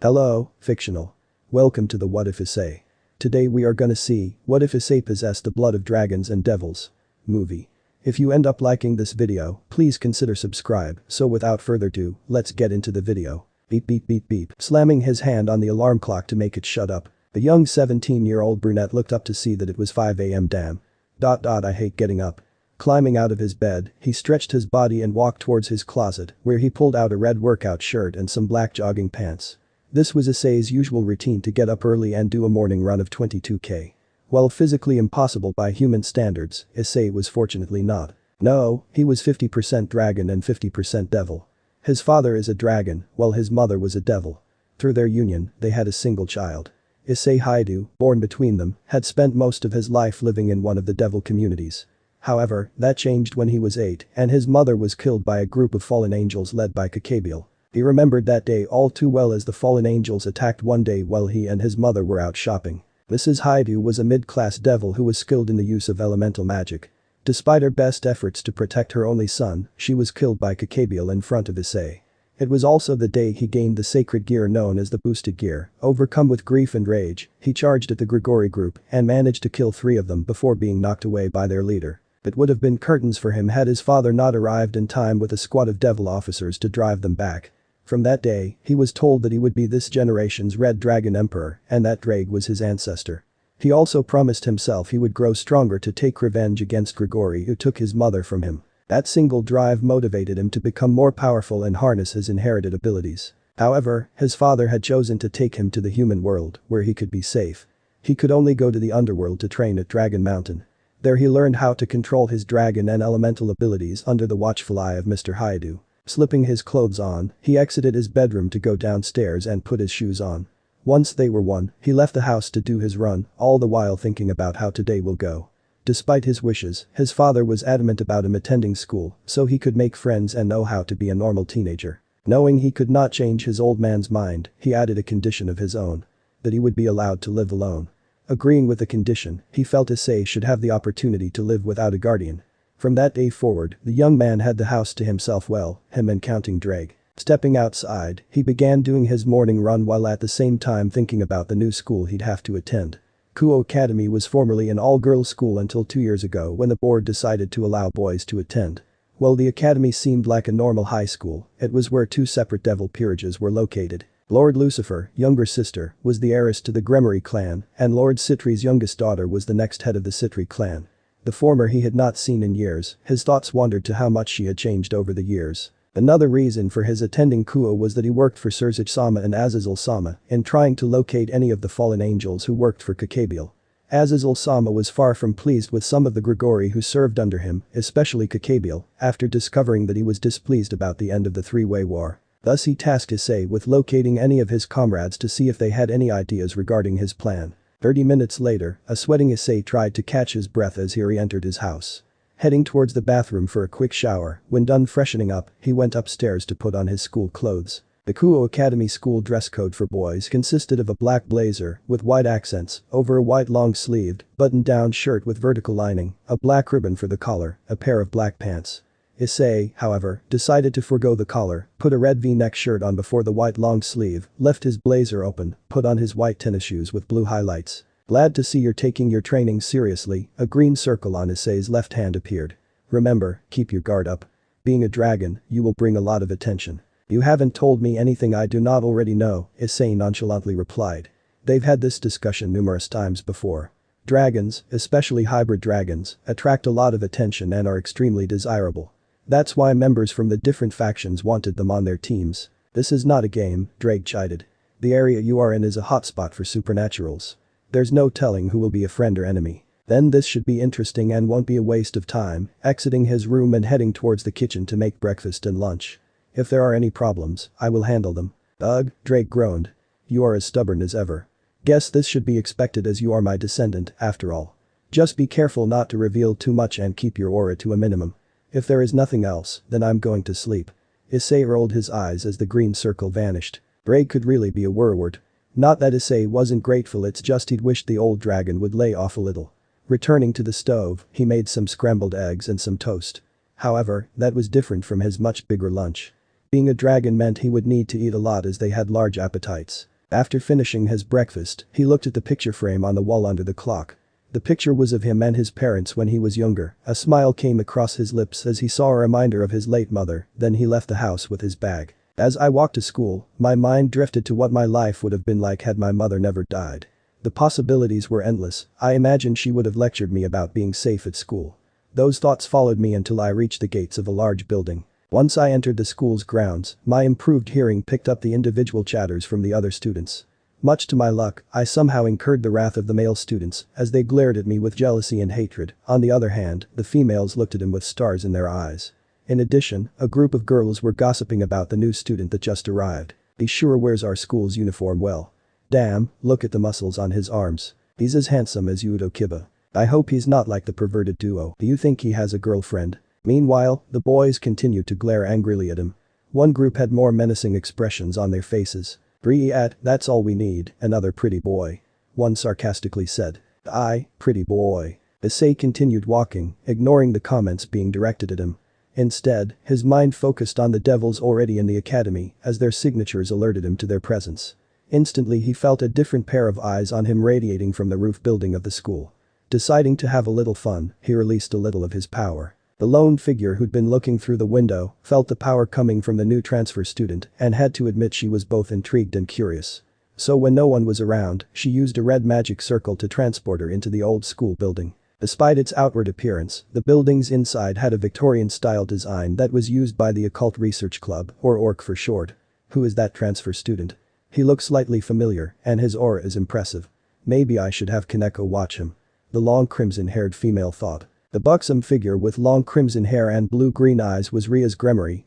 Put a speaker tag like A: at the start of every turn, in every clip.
A: Hello, fictional. Welcome to the What If Issei. Today we are gonna see, what if Issei possessed the blood of dragons and devils? Movie. If you end up liking this video, please consider subscribe, so without further ado, let's get into the video. Beep beep beep beep, slamming his hand on the alarm clock to make it shut up. The young 17-year-old brunette looked up to see that it was 5 a.m. Damn. I hate getting up. Climbing out of his bed, he stretched his body and walked towards his closet, where he pulled out a red workout shirt and some black jogging pants. This was Issei's usual routine to get up early and do a morning run of 22k. While physically impossible by human standards, Issei was fortunately not. No, he was 50% dragon and 50% devil. His father is a dragon, while his mother was a devil. Through their union, they had a single child. Issei Hyoudou, born between them, had spent most of his life living in one of the devil communities. However, that changed when he was 8 and his mother was killed by a group of fallen angels led by Hyoudou. He remembered that day all too well as the fallen angels attacked one day while he and his mother were out shopping. Mrs. Hyoudou was a mid-class devil who was skilled in the use of elemental magic. Despite her best efforts to protect her only son, she was killed by Hyoudou in front of Issei. It was also the day he gained the sacred gear known as the boosted gear. Overcome with grief and rage, he charged at the Grigori group and managed to kill 3 of them before being knocked away by their leader. It would have been curtains for him had his father not arrived in time with a squad of devil officers to drive them back. From that day, he was told that he would be this generation's Red Dragon Emperor and that Ddraig was his ancestor. He also promised himself he would grow stronger to take revenge against Grigori who took his mother from him. That single drive motivated him to become more powerful and harness his inherited abilities. However, his father had chosen to take him to the human world, where he could be safe. He could only go to the underworld to train at Dragon Mountain. There he learned how to control his dragon and elemental abilities under the watchful eye of Mr. Hyoudou. Slipping his clothes on, he exited his bedroom to go downstairs and put his shoes on. Once they were won, he left the house to do his run, all the while thinking about how today will go. Despite his wishes, his father was adamant about him attending school so he could make friends and know how to be a normal teenager. Knowing he could not change his old man's mind, he added a condition of his own. That he would be allowed to live alone. Agreeing with the condition, he felt Issei should have the opportunity to live without a guardian. From that day forward, the young man had the house to himself him and counting Ddraig. Stepping outside, he began doing his morning run while at the same time thinking about the new school he'd have to attend. Hyoudou Academy was formerly an all-girls school until 2 years ago when the board decided to allow boys to attend. While the academy seemed like a normal high school, it was where 2 separate devil peerages were located. Lord Lucifer, younger sister, was the heiress to the Gremory clan, and Lord Citri's youngest daughter was the next head of the Citri clan. The former he had not seen in years, his thoughts wandered to how much she had changed over the years. Another reason for his attending Hyoudou was that he worked for Sirzich-sama and Azazel-sama in trying to locate any of the fallen angels who worked for Hyoudou. Azazel-sama was far from pleased with some of the Grigori who served under him, especially Hyoudou, after discovering that he was displeased about the end of the three-way war. Thus he tasked Issei with locating any of his comrades to see if they had any ideas regarding his plan. 30 minutes later, a sweating Issei tried to catch his breath as he re-entered his house. Heading towards the bathroom for a quick shower, when done freshening up, he went upstairs to put on his school clothes. The Hyoudou Academy school dress code for boys consisted of a black blazer with white accents over a white long-sleeved, button-down shirt with vertical lining, a black ribbon for the collar, a pair of black pants. Issei, however, decided to forgo the collar, put a red V-neck shirt on before the white long sleeve, left his blazer open, put on his white tennis shoes with blue highlights. Glad to see you're taking your training seriously, a green circle on Issei's left hand appeared. Remember, keep your guard up. Being a dragon, you will bring a lot of attention. You haven't told me anything I do not already know, Issei nonchalantly replied. They've had this discussion numerous times before. Dragons, especially hybrid dragons, attract a lot of attention and are extremely desirable. That's why members from the different factions wanted them on their teams. This is not a game, Ddraig chided. The area you are in is a hotspot for supernaturals. There's no telling who will be a friend or enemy. Then this should be interesting and won't be a waste of time, exiting his room and heading towards the kitchen to make breakfast and lunch. If there are any problems, I will handle them. Ugh, Ddraig groaned. You are as stubborn as ever. Guess this should be expected as you are my descendant, after all. Just be careful not to reveal too much and keep your aura to a minimum. If there is nothing else, then I'm going to sleep. Issei rolled his eyes as the green circle vanished. Ddraig could really be a worwart. Not that Issei wasn't grateful, it's just he'd wished the old dragon would lay off a little. Returning to the stove, he made some scrambled eggs and some toast. However, that was different from his much bigger lunch. Being a dragon meant he would need to eat a lot as they had large appetites. After finishing his breakfast, he looked at the picture frame on the wall under the clock. The picture was of him and his parents when he was younger. A smile came across his lips as he saw a reminder of his late mother, then he left the house with his bag. As I walked to school, my mind drifted to what my life would have been like had my mother never died. The possibilities were endless. I imagined she would have lectured me about being safe at school. Those thoughts followed me until I reached the gates of a large building. Once I entered the school's grounds, my improved hearing picked up the individual chatters from the other students. Much to my luck, I somehow incurred the wrath of the male students as they glared at me with jealousy and hatred. On the other hand, the females looked at him with stars in their eyes. In addition, a group of girls were gossiping about the new student that just arrived. He sure wears our school's uniform well. Damn, look at the muscles on his arms. He's as handsome as Hyoudou Kiba. I hope he's not like the perverted duo. Do you think he has a girlfriend? Meanwhile, the boys continued to glare angrily at him. One group had more menacing expressions on their faces. That's all we need, another pretty boy. One sarcastically said. Aye, pretty boy. Issei continued walking, ignoring the comments being directed at him. Instead, his mind focused on the devils already in the academy as their signatures alerted him to their presence. Instantly he felt a different pair of eyes on him radiating from the roof building of the school. Deciding to have a little fun, he released a little of his power. The lone figure who'd been looking through the window felt the power coming from the new transfer student and had to admit she was both intrigued and curious. So when no one was around, she used a red magic circle to transport her into the old school building. Despite its outward appearance, the building's inside had a Victorian-style design that was used by the Occult Research Club, or ORC for short. Who is that transfer student? He looks slightly familiar, and his aura is impressive. Maybe I should have Kaneko watch him. The long crimson-haired female thought. The buxom figure with long crimson hair and blue-green eyes was Rias,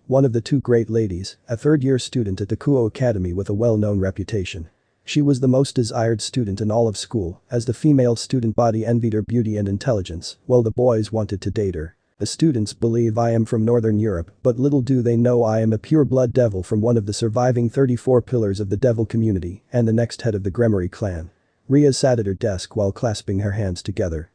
A: one of the two great ladies, a third-year student at the Kuo Academy with a well-known reputation. She was the most desired student in all of school, as the female student body envied her beauty and intelligence, while the boys wanted to date her. The students believe I am from Northern Europe, but little do they know I am a pure-blood devil from one of the surviving 34 pillars of the devil community and the next head of the Gremory clan. Rias sat at her desk while clasping her hands together.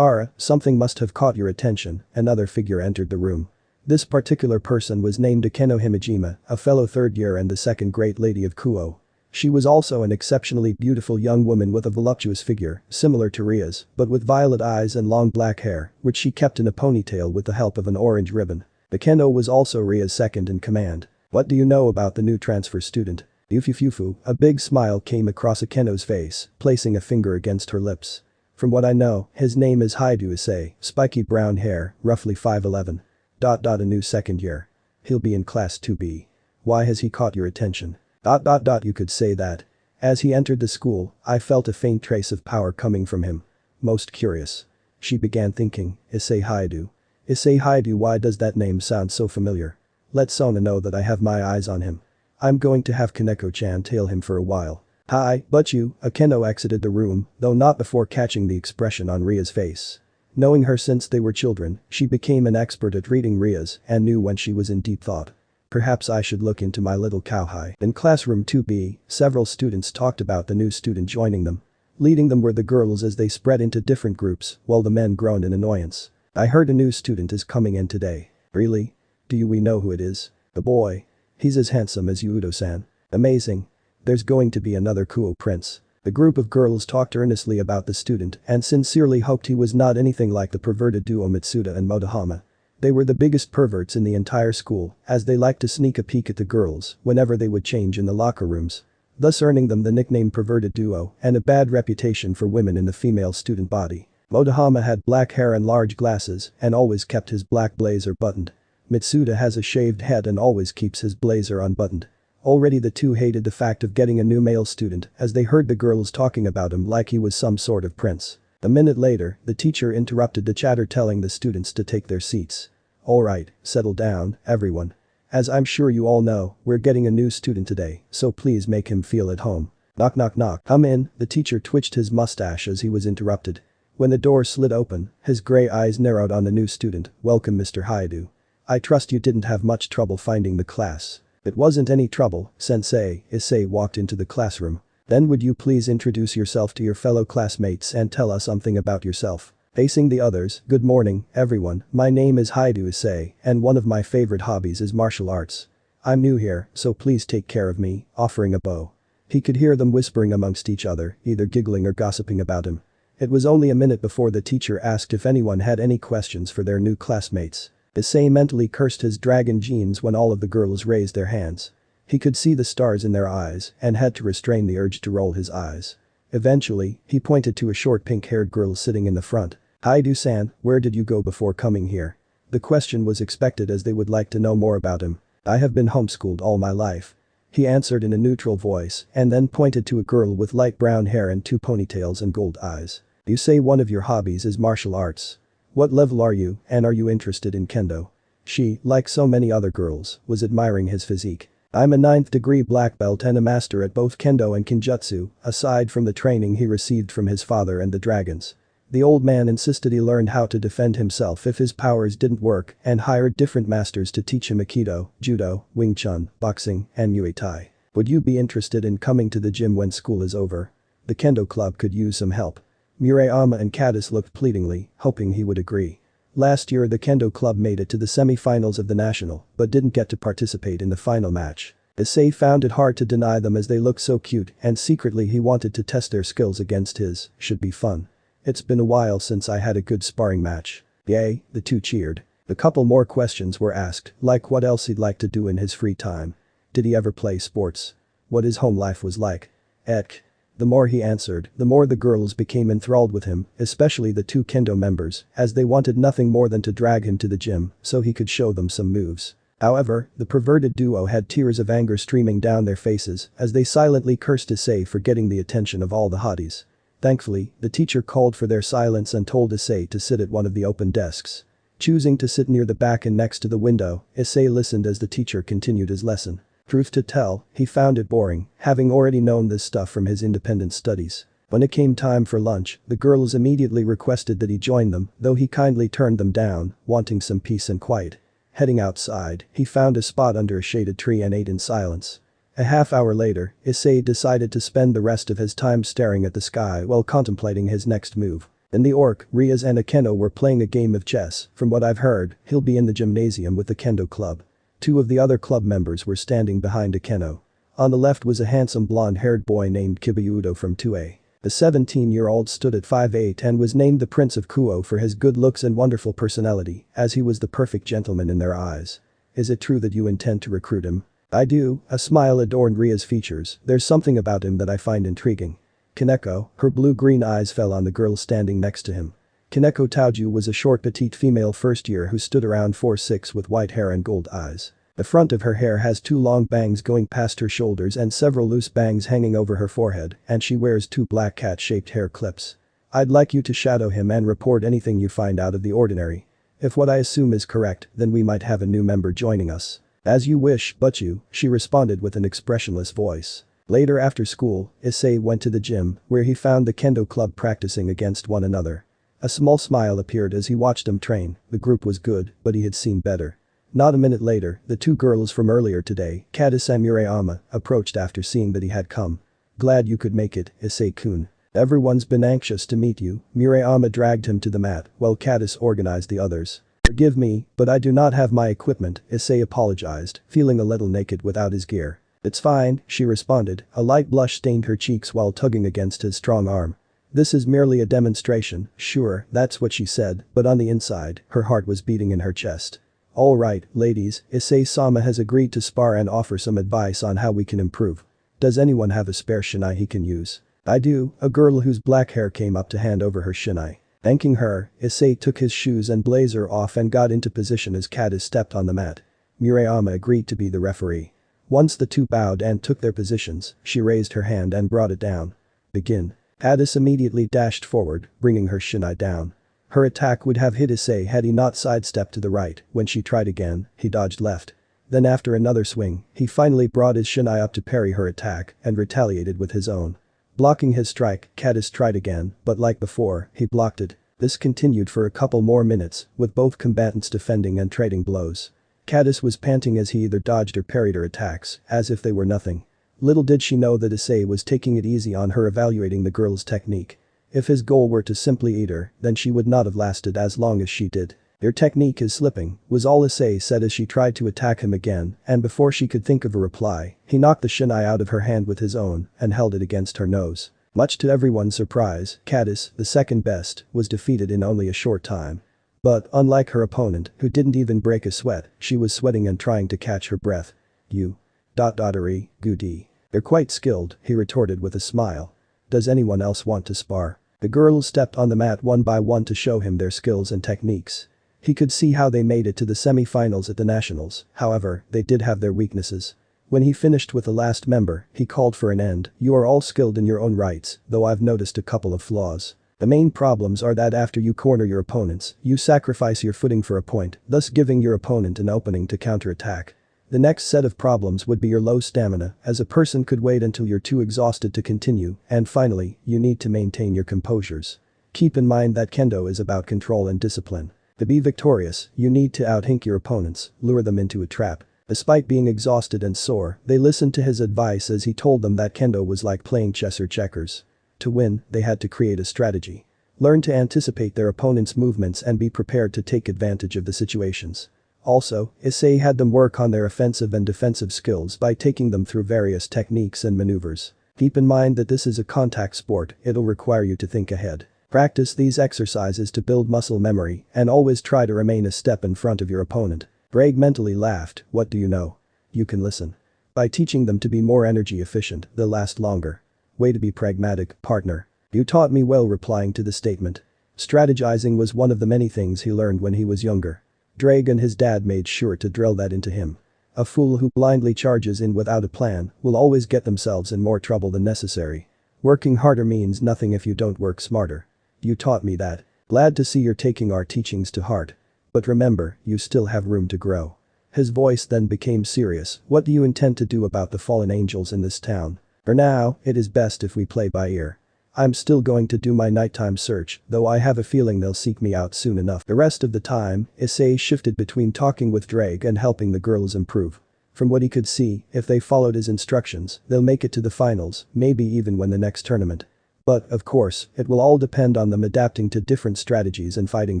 A: Something must have caught your attention. Another figure entered the room. This particular person was named Akeno Himejima, a fellow third year and the second great lady of Kuo. She was also an exceptionally beautiful young woman with a voluptuous figure, similar to Rias, but with violet eyes and long black hair, which she kept in a ponytail with the help of an orange ribbon. Akeno was also Rias' second in command. What do you know about the new transfer student? Yufufufu, a big smile came across Akeno's face, placing a finger against her lips. From what I know, his name is Hyoudou Issei, spiky brown hair, roughly 5'11". A new second year. He'll be in class 2B. Why has he caught your attention? You could say that. As he entered the school, I felt a faint trace of power coming from him. Most curious. She began thinking, Issei Hyoudou. Issei Hyoudou, why does that name sound so familiar? Let Sona know that I have my eyes on him. I'm going to have Kaneko-chan tail him for a while. Hi, but you, Akeno exited the room, though not before catching the expression on Ria's face. Knowing her since they were children, she became an expert at reading Rias and knew when she was in deep thought. Perhaps I should look into my little cowhide. In classroom 2B, several students talked about the new student joining them. Leading them were the girls as they spread into different groups, while the men groaned in annoyance. I heard a new student is coming in today. Really? We know who it is? The boy. He's as handsome as Hyoudou-san. Amazing. There's going to be another Kuo prince. The group of girls talked earnestly about the student and sincerely hoped he was not anything like the perverted duo Mitsuda and Motohama. They were the biggest perverts in the entire school, as they liked to sneak a peek at the girls whenever they would change in the locker rooms, thus earning them the nickname perverted duo and a bad reputation for women in the female student body. Motohama had black hair and large glasses and always kept his black blazer buttoned. Mitsuda has a shaved head and always keeps his blazer unbuttoned. Already the two hated the fact of getting a new male student as they heard the girls talking about him like he was some sort of prince. A minute later, the teacher interrupted the chatter telling the students to take their seats. Alright, settle down, everyone. As I'm sure you all know, we're getting a new student today, so please make him feel at home. Knock knock knock. Come in, the teacher twitched his mustache as he was interrupted. When the door slid open, his gray eyes narrowed on the new student. Welcome Mr. Hyoudou. I trust you didn't have much trouble finding the class. It wasn't any trouble, sensei. Issei walked into the classroom. Then would you please introduce yourself to your fellow classmates and tell us something about yourself? Facing the others, good morning, everyone, my name is Hyoudou Issei, and one of my favorite hobbies is martial arts. I'm new here, so please take care of me, offering a bow. He could hear them whispering amongst each other, either giggling or gossiping about him. It was only a minute before the teacher asked if anyone had any questions for their new classmates. Issei mentally cursed his dragon genes when all of the girls raised their hands. He could see the stars in their eyes and had to restrain the urge to roll his eyes. Eventually, he pointed to a short pink-haired girl sitting in the front. "Hyoudou-san, where did you go before coming here?" The question was expected as they would like to know more about him. "I have been homeschooled all my life," he answered in a neutral voice and then pointed to a girl with light brown hair and two ponytails and gold eyes. "You say one of your hobbies is martial arts. What level are you, and are you interested in kendo?" She, like so many other girls, was admiring his physique. "I'm a 9th degree black belt and a master at both kendo and kinjutsu, aside from the training he received from his father and the dragons." The old man insisted he learned how to defend himself if his powers didn't work and hired different masters to teach him Aikido, Judo, Wing Chun, boxing, and Muay Thai. "Would you be interested in coming to the gym when school is over? The kendo club could use some help." Murayama and Caddis looked pleadingly, hoping he would agree. Last year the kendo club made it to the semi-finals of the national, but didn't get to participate in the final match. Issei found it hard to deny them as they looked so cute and secretly he wanted to test their skills against his. "Should be fun. It's been a while since I had a good sparring match." "Yay," the two cheered. A couple more questions were asked, like what else he'd like to do in his free time. Did he ever play sports? What his home life was like? Eck. The more he answered, the more the girls became enthralled with him, especially the two kendo members, as they wanted nothing more than to drag him to the gym so he could show them some moves. However, the perverted duo had tears of anger streaming down their faces as they silently cursed Issei for getting the attention of all the hotties. Thankfully, the teacher called for their silence and told Issei to sit at one of the open desks. Choosing to sit near the back and next to the window, Issei listened as the teacher continued his lesson. Truth to tell, he found it boring, having already known this stuff from his independent studies. When it came time for lunch, the girls immediately requested that he join them, though he kindly turned them down, wanting some peace and quiet. Heading outside, he found a spot under a shaded tree and ate in silence. A half hour later, Issei decided to spend the rest of his time staring at the sky while contemplating his next move. In the orc, Rias and Akeno were playing a game of chess. From what I've heard, he'll be in the gymnasium with the kendo club. Two of the other club members were standing behind Akeno. On the left was a handsome blonde-haired boy named Hyoudou from 2A. The 17-year-old stood at 5'8" and was named the Prince of Kuo for his good looks and wonderful personality, as he was the perfect gentleman in their eyes. "Is it true that you intend to recruit him?" "I do," a smile adorned Ria's features. "There's something about him that I find intriguing." Kaneko, her blue-green eyes fell on the girl standing next to him. Kaneko Taoju was a short petite female first year who stood around 4'6" with white hair and gold eyes. The front of her hair has two long bangs going past her shoulders and several loose bangs hanging over her forehead, and she wears two black cat-shaped hair clips. "I'd like you to shadow him and report anything you find out of the ordinary. If what I assume is correct, then we might have a new member joining us." "As you wish, Butchu," she responded with an expressionless voice. Later after school, Issei went to the gym, where he found the kendo club practicing against one another. A small smile appeared as he watched them train. The group was good, but he had seen better. Not a minute later, the two girls from earlier today, Caddis and Murayama, approached after seeing that he had come. "Glad you could make it, Issei-kun. Everyone's been anxious to meet you." Murayama dragged him to the mat, while Caddis organized the others. "Forgive me, but I do not have my equipment," Issei apologized, feeling a little naked without his gear. "It's fine," she responded, a light blush stained her cheeks while tugging against his strong arm. "This is merely a demonstration." Sure, that's what she said, but on the inside, her heart was beating in her chest. "All right, ladies, Issei-sama has agreed to spar and offer some advice on how we can improve. Does anyone have a spare shinai he can use?" "I do," a girl whose black hair came up to hand over her shinai. Thanking her, Issei took his shoes and blazer off and got into position as Caddis stepped on the mat. Murayama agreed to be the referee. Once the two bowed and took their positions, she raised her hand and brought it down. "Begin." Caddis immediately dashed forward, bringing her shinai down. Her attack would have hit Issei had he not sidestepped to the right. When she tried again, he dodged left. Then after another swing, he finally brought his shinai up to parry her attack and retaliated with his own. Blocking his strike, Caddis tried again, but like before, he blocked it. This continued for a couple more minutes, with both combatants defending and trading blows. Caddis was panting as he either dodged or parried her attacks, as if they were nothing. Little did she know that Issei was taking it easy on her, evaluating the girl's technique. If his goal were to simply eat her, then she would not have lasted as long as she did. Your technique is slipping, was all Issei said as she tried to attack him again, and before she could think of a reply, he knocked the shinai out of her hand with his own and held it against her nose. Much to everyone's surprise, Cadis, the second best, was defeated in only a short time. But, unlike her opponent, who didn't even break a sweat, she was sweating and trying to catch her breath. You. Goody. They're quite skilled, he retorted with a smile. Does anyone else want to spar? The girls stepped on the mat one by one to show him their skills and techniques. He could see how they made it to the semi-finals at the nationals, however, they did have their weaknesses. When he finished with the last member, he called for an end. You are all skilled in your own rights, though I've noticed a couple of flaws. The main problems are that after you corner your opponents, you sacrifice your footing for a point, thus giving your opponent an opening to counterattack. The next set of problems would be your low stamina, as a person could wait until you're too exhausted to continue, and finally, you need to maintain your composures. Keep in mind that kendo is about control and discipline. To be victorious, you need to out-hink your opponents, lure them into a trap. Despite being exhausted and sore, they listened to his advice as he told them that kendo was like playing chess or checkers. To win, they had to create a strategy. Learn to anticipate their opponent's movements and be prepared to take advantage of the situations. Also, Issei had them work on their offensive and defensive skills by taking them through various techniques and maneuvers. Keep in mind that this is a contact sport, it'll require you to think ahead. Practice these exercises to build muscle memory and always try to remain a step in front of your opponent. Ddraig mentally laughed, what do you know? You can listen. By teaching them to be more energy efficient, they'll last longer. Way to be pragmatic, partner. You taught me well, replying to the statement. Strategizing was one of the many things he learned when he was younger. Ddraig and his dad made sure to drill that into him. A fool who blindly charges in without a plan will always get themselves in more trouble than necessary. Working harder means nothing if you don't work smarter. You taught me that. Glad to see you're taking our teachings to heart. But remember, you still have room to grow. His voice then became serious. What do you intend to do about the fallen angels in this town? For now, it is best if we play by ear. I'm still going to do my nighttime search, though I have a feeling they'll seek me out soon enough. The rest of the time, Issei shifted between talking with Ddraig and helping the girls improve. From what he could see, if they followed his instructions, they'll make it to the finals, maybe even win the next tournament. But, of course, it will all depend on them adapting to different strategies and fighting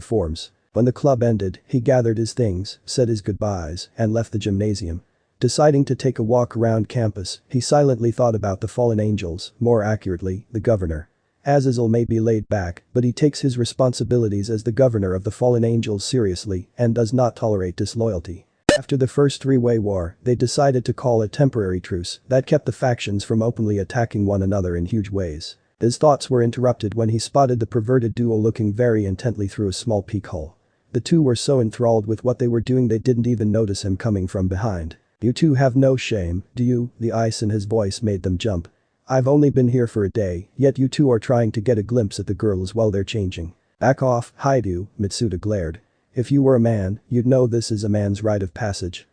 A: forms. When the club ended, he gathered his things, said his goodbyes, and left the gymnasium. Deciding to take a walk around campus, he silently thought about the fallen angels, more accurately, the governor. Azazel may be laid back, but he takes his responsibilities as the governor of the fallen angels seriously and does not tolerate disloyalty. After the first three-way war, they decided to call a temporary truce that kept the factions from openly attacking one another in huge ways. His thoughts were interrupted when he spotted the perverted duo looking very intently through a small peephole. The two were so enthralled with what they were doing they didn't even notice him coming from behind. You two have no shame, do you? The ice in his voice made them jump. I've only been here for a day, yet you two are trying to get a glimpse at the girls while they're changing. Back off, Hyoudou, Mitsuda glared. If you were a man, you'd know this is a man's rite of passage.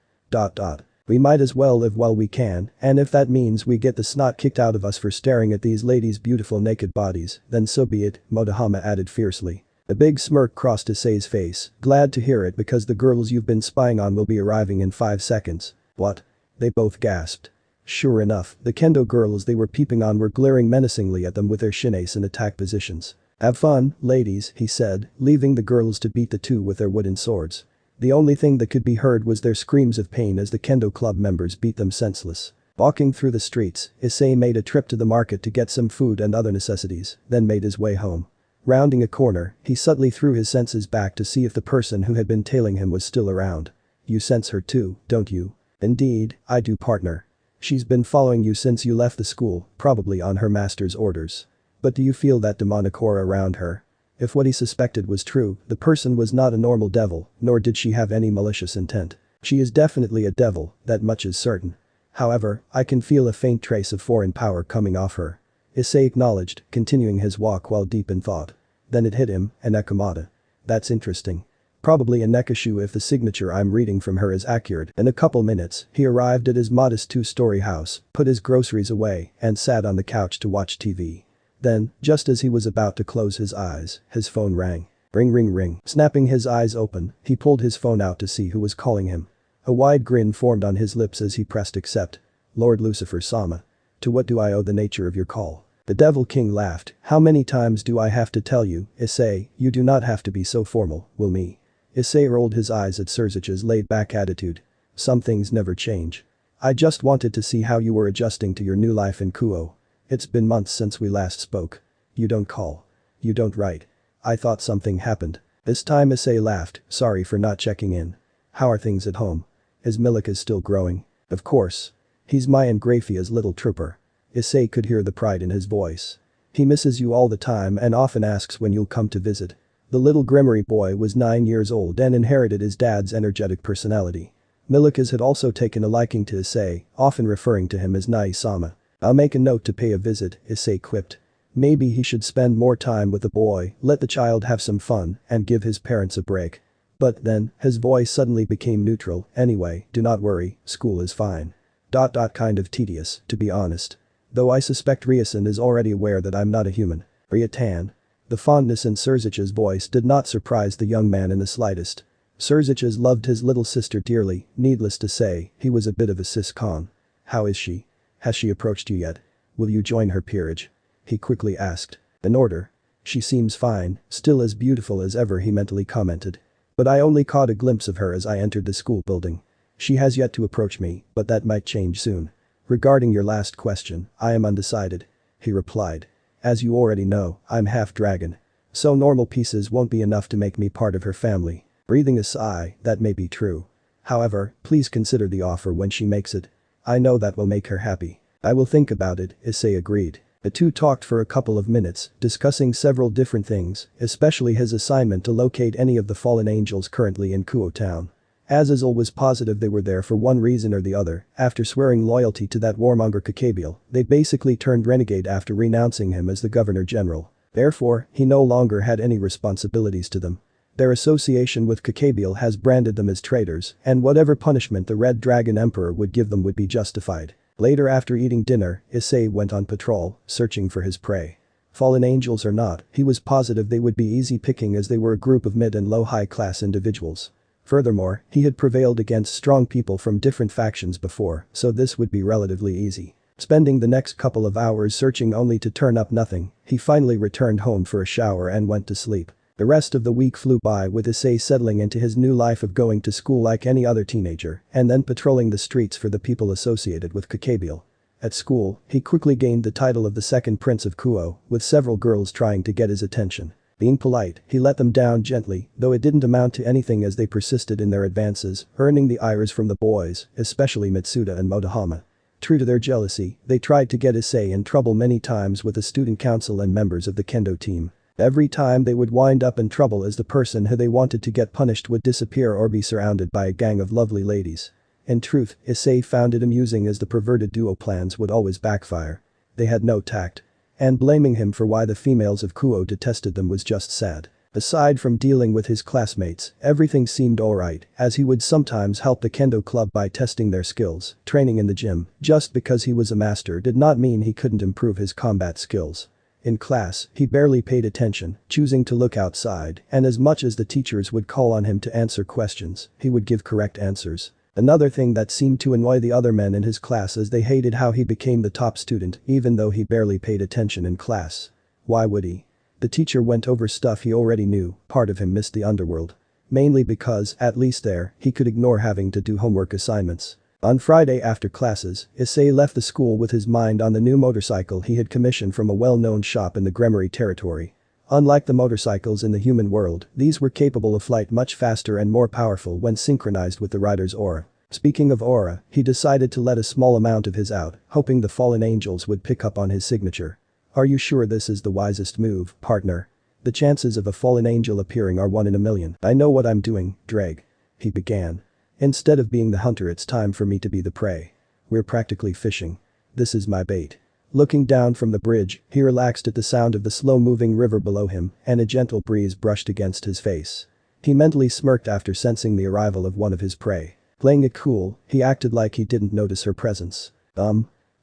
A: We might as well live while we can, and if that means we get the snot kicked out of us for staring at these ladies' beautiful naked bodies, then so be it, Motohama added fiercely. A big smirk crossed Issei's face, glad to hear it because the girls you've been spying on will be arriving in 5 seconds. What? They both gasped. Sure enough, the kendo girls they were peeping on were glaring menacingly at them with their shinaes in attack positions. Have fun, ladies, he said, leaving the girls to beat the two with their wooden swords. The only thing that could be heard was their screams of pain as the kendo club members beat them senseless. Walking through the streets, Issei made a trip to the market to get some food and other necessities, then made his way home. Rounding a corner, he subtly threw his senses back to see if the person who had been tailing him was still around. You sense her too, don't you? Indeed, I do, partner. She's been following you since you left the school, probably on her master's orders. But do you feel that demonic aura around her? If what he suspected was true, the person was not a normal devil, nor did she have any malicious intent. She is definitely a devil, that much is certain. However, I can feel a faint trace of foreign power coming off her. Issei acknowledged, continuing his walk while deep in thought. Then it hit him, an Ekamata. That's interesting. Probably a Nekashu if the signature I'm reading from her is accurate. In a couple minutes, he arrived at his modest 2-story house, put his groceries away, and sat on the couch to watch TV. Then, just as he was about to close his eyes, his phone rang. Ring ring ring. Snapping his eyes open, he pulled his phone out to see who was calling him. A wide grin formed on his lips as he pressed accept. Lord Lucifer-sama. To what do I owe the nature of your call? The Devil King laughed. How many times do I have to tell you, Issei, you do not have to be so formal, will me? Issei rolled his eyes at Surzich's laid-back attitude. Some things never change. I just wanted to see how you were adjusting to your new life in Kuo. It's been months since we last spoke. You don't call. You don't write. I thought something happened. This time Issei laughed, sorry for not checking in. How are things at home? Is Milica still growing? Of course. He's my and Graphia's little trooper. Issei could hear the pride in his voice. He misses you all the time and often asks when you'll come to visit. The little Grimmery boy was 9 years old and inherited his dad's energetic personality. Milica's had also taken a liking to Issei, often referring to him as Nai-sama. I'll make a note to pay a visit, Issei quipped. Maybe he should spend more time with the boy, let the child have some fun, and give his parents a break. But then, his voice suddenly became neutral, anyway, do not worry, school is fine. Kind of tedious, to be honest. Though I suspect Riasan is already aware that I'm not a human. Riatan. The fondness in Surzich's voice did not surprise the young man in the slightest. Surzich's loved his little sister dearly, needless to say, he was a bit of a sis-con. How is she? Has she approached you yet? Will you join her peerage? He quickly asked. In order. She seems fine, still as beautiful as ever, he mentally commented. But I only caught a glimpse of her as I entered the school building. She has yet to approach me, but that might change soon. Regarding your last question, I am undecided. He replied. As you already know, I'm half dragon. So normal pieces won't be enough to make me part of her family. Breathing a sigh, that may be true. However, please consider the offer when she makes it. I know that will make her happy. I will think about it, Issei agreed. The two talked for a couple of minutes, discussing several different things, especially his assignment to locate any of the fallen angels currently in Kuo town. Azazel was positive they were there for one reason or the other. After swearing loyalty to that warmonger Kakabiel, they basically turned renegade after renouncing him as the governor-general. Therefore, he no longer had any responsibilities to them. Their association with Kakabiel has branded them as traitors, and whatever punishment the Red Dragon Emperor would give them would be justified. Later, after eating dinner, Issei went on patrol, searching for his prey. Fallen angels or not, he was positive they would be easy picking as they were a group of mid and low high-class individuals. Furthermore, he had prevailed against strong people from different factions before, so this would be relatively easy. Spending the next couple of hours searching only to turn up nothing, he finally returned home for a shower and went to sleep. The rest of the week flew by with Issei settling into his new life of going to school like any other teenager and then patrolling the streets for the people associated with Kakabiel. At school, he quickly gained the title of the second prince of Kuo, with several girls trying to get his attention. Being polite, he let them down gently, though it didn't amount to anything as they persisted in their advances, earning the ires from the boys, especially Mitsuda and Motohama. True to their jealousy, they tried to get Issei in trouble many times with the student council and members of the kendo team. Every time they would wind up in trouble as the person who they wanted to get punished would disappear or be surrounded by a gang of lovely ladies. In truth, Issei found it amusing as the perverted duo plans would always backfire. They had no tact. And blaming him for why the females of Kuo detested them was just sad. Aside from dealing with his classmates, everything seemed alright, as he would sometimes help the kendo club by testing their skills, training in the gym. Just because he was a master did not mean he couldn't improve his combat skills. In class, he barely paid attention, choosing to look outside, and as much as the teachers would call on him to answer questions, he would give correct answers. Another thing that seemed to annoy the other men in his class is they hated how he became the top student even though he barely paid attention in class. Why would he? The teacher went over stuff he already knew, part of him missed the underworld. Mainly because, at least there, he could ignore having to do homework assignments. On Friday after classes, Issei left the school with his mind on the new motorcycle he had commissioned from a well-known shop in the Grimmery territory. Unlike the motorcycles in the human world, these were capable of flight much faster and more powerful when synchronized with the rider's aura. Speaking of aura, he decided to let a small amount of his out, hoping the fallen angels would pick up on his signature. Are you sure this is the wisest move, partner? The chances of a fallen angel appearing are 1 in a million. I know what I'm doing, Ddraig. He began. Instead of being the hunter, it's time for me to be the prey. We're practically fishing. This is my bait. Looking down from the bridge, he relaxed at the sound of the slow-moving river below him, and a gentle breeze brushed against his face. He mentally smirked after sensing the arrival of one of his prey. Playing it cool, he acted like he didn't notice her presence.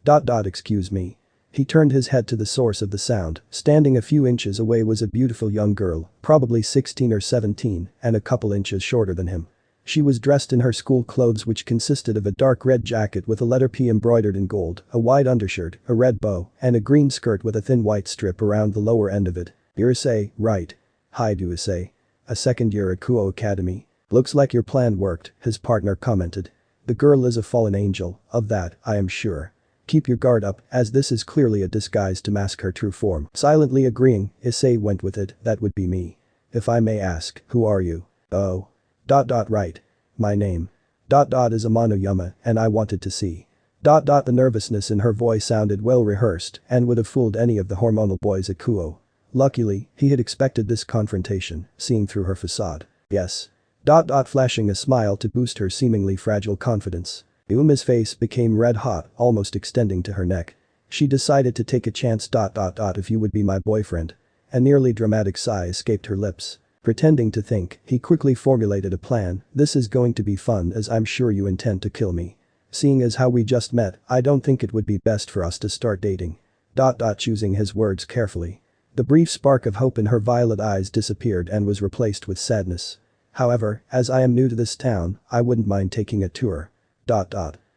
A: Excuse me. He turned his head to the source of the sound. Standing a few inches away was a beautiful young girl, probably 16 or 17, and a couple inches shorter than him. She was dressed in her school clothes, which consisted of a dark red jacket with a letter P embroidered in gold, a white undershirt, a red bow, and a green skirt with a thin white strip around the lower end of it. You're Issei, right? Hyoudou Issei. a second year at Kuo Academy. Looks like your plan worked, his partner commented. The girl is a fallen angel, of that, I am sure. Keep your guard up, as this is clearly a disguise to mask her true form. Silently agreeing, Issei went with it, that would be me. If I may ask, who are you? Oh. Right. My name. Is Amano, and I wanted to see. The nervousness in her voice sounded well rehearsed and would have fooled any of the hormonal boys at Kuo. Luckily, he had expected this confrontation, seeing through her facade. Yes. Flashing a smile to boost her seemingly fragile confidence. Uma's face became red hot, almost extending to her neck. She decided to take a chance. If you would be my boyfriend. A nearly dramatic sigh escaped her lips. Pretending to think, he quickly formulated a plan. This is going to be fun, as I'm sure you intend to kill me. Seeing as how we just met, I don't think it would be best for us to start dating. Choosing his words carefully. The brief spark of hope in her violet eyes disappeared and was replaced with sadness. However, as I am new to this town, I wouldn't mind taking a tour.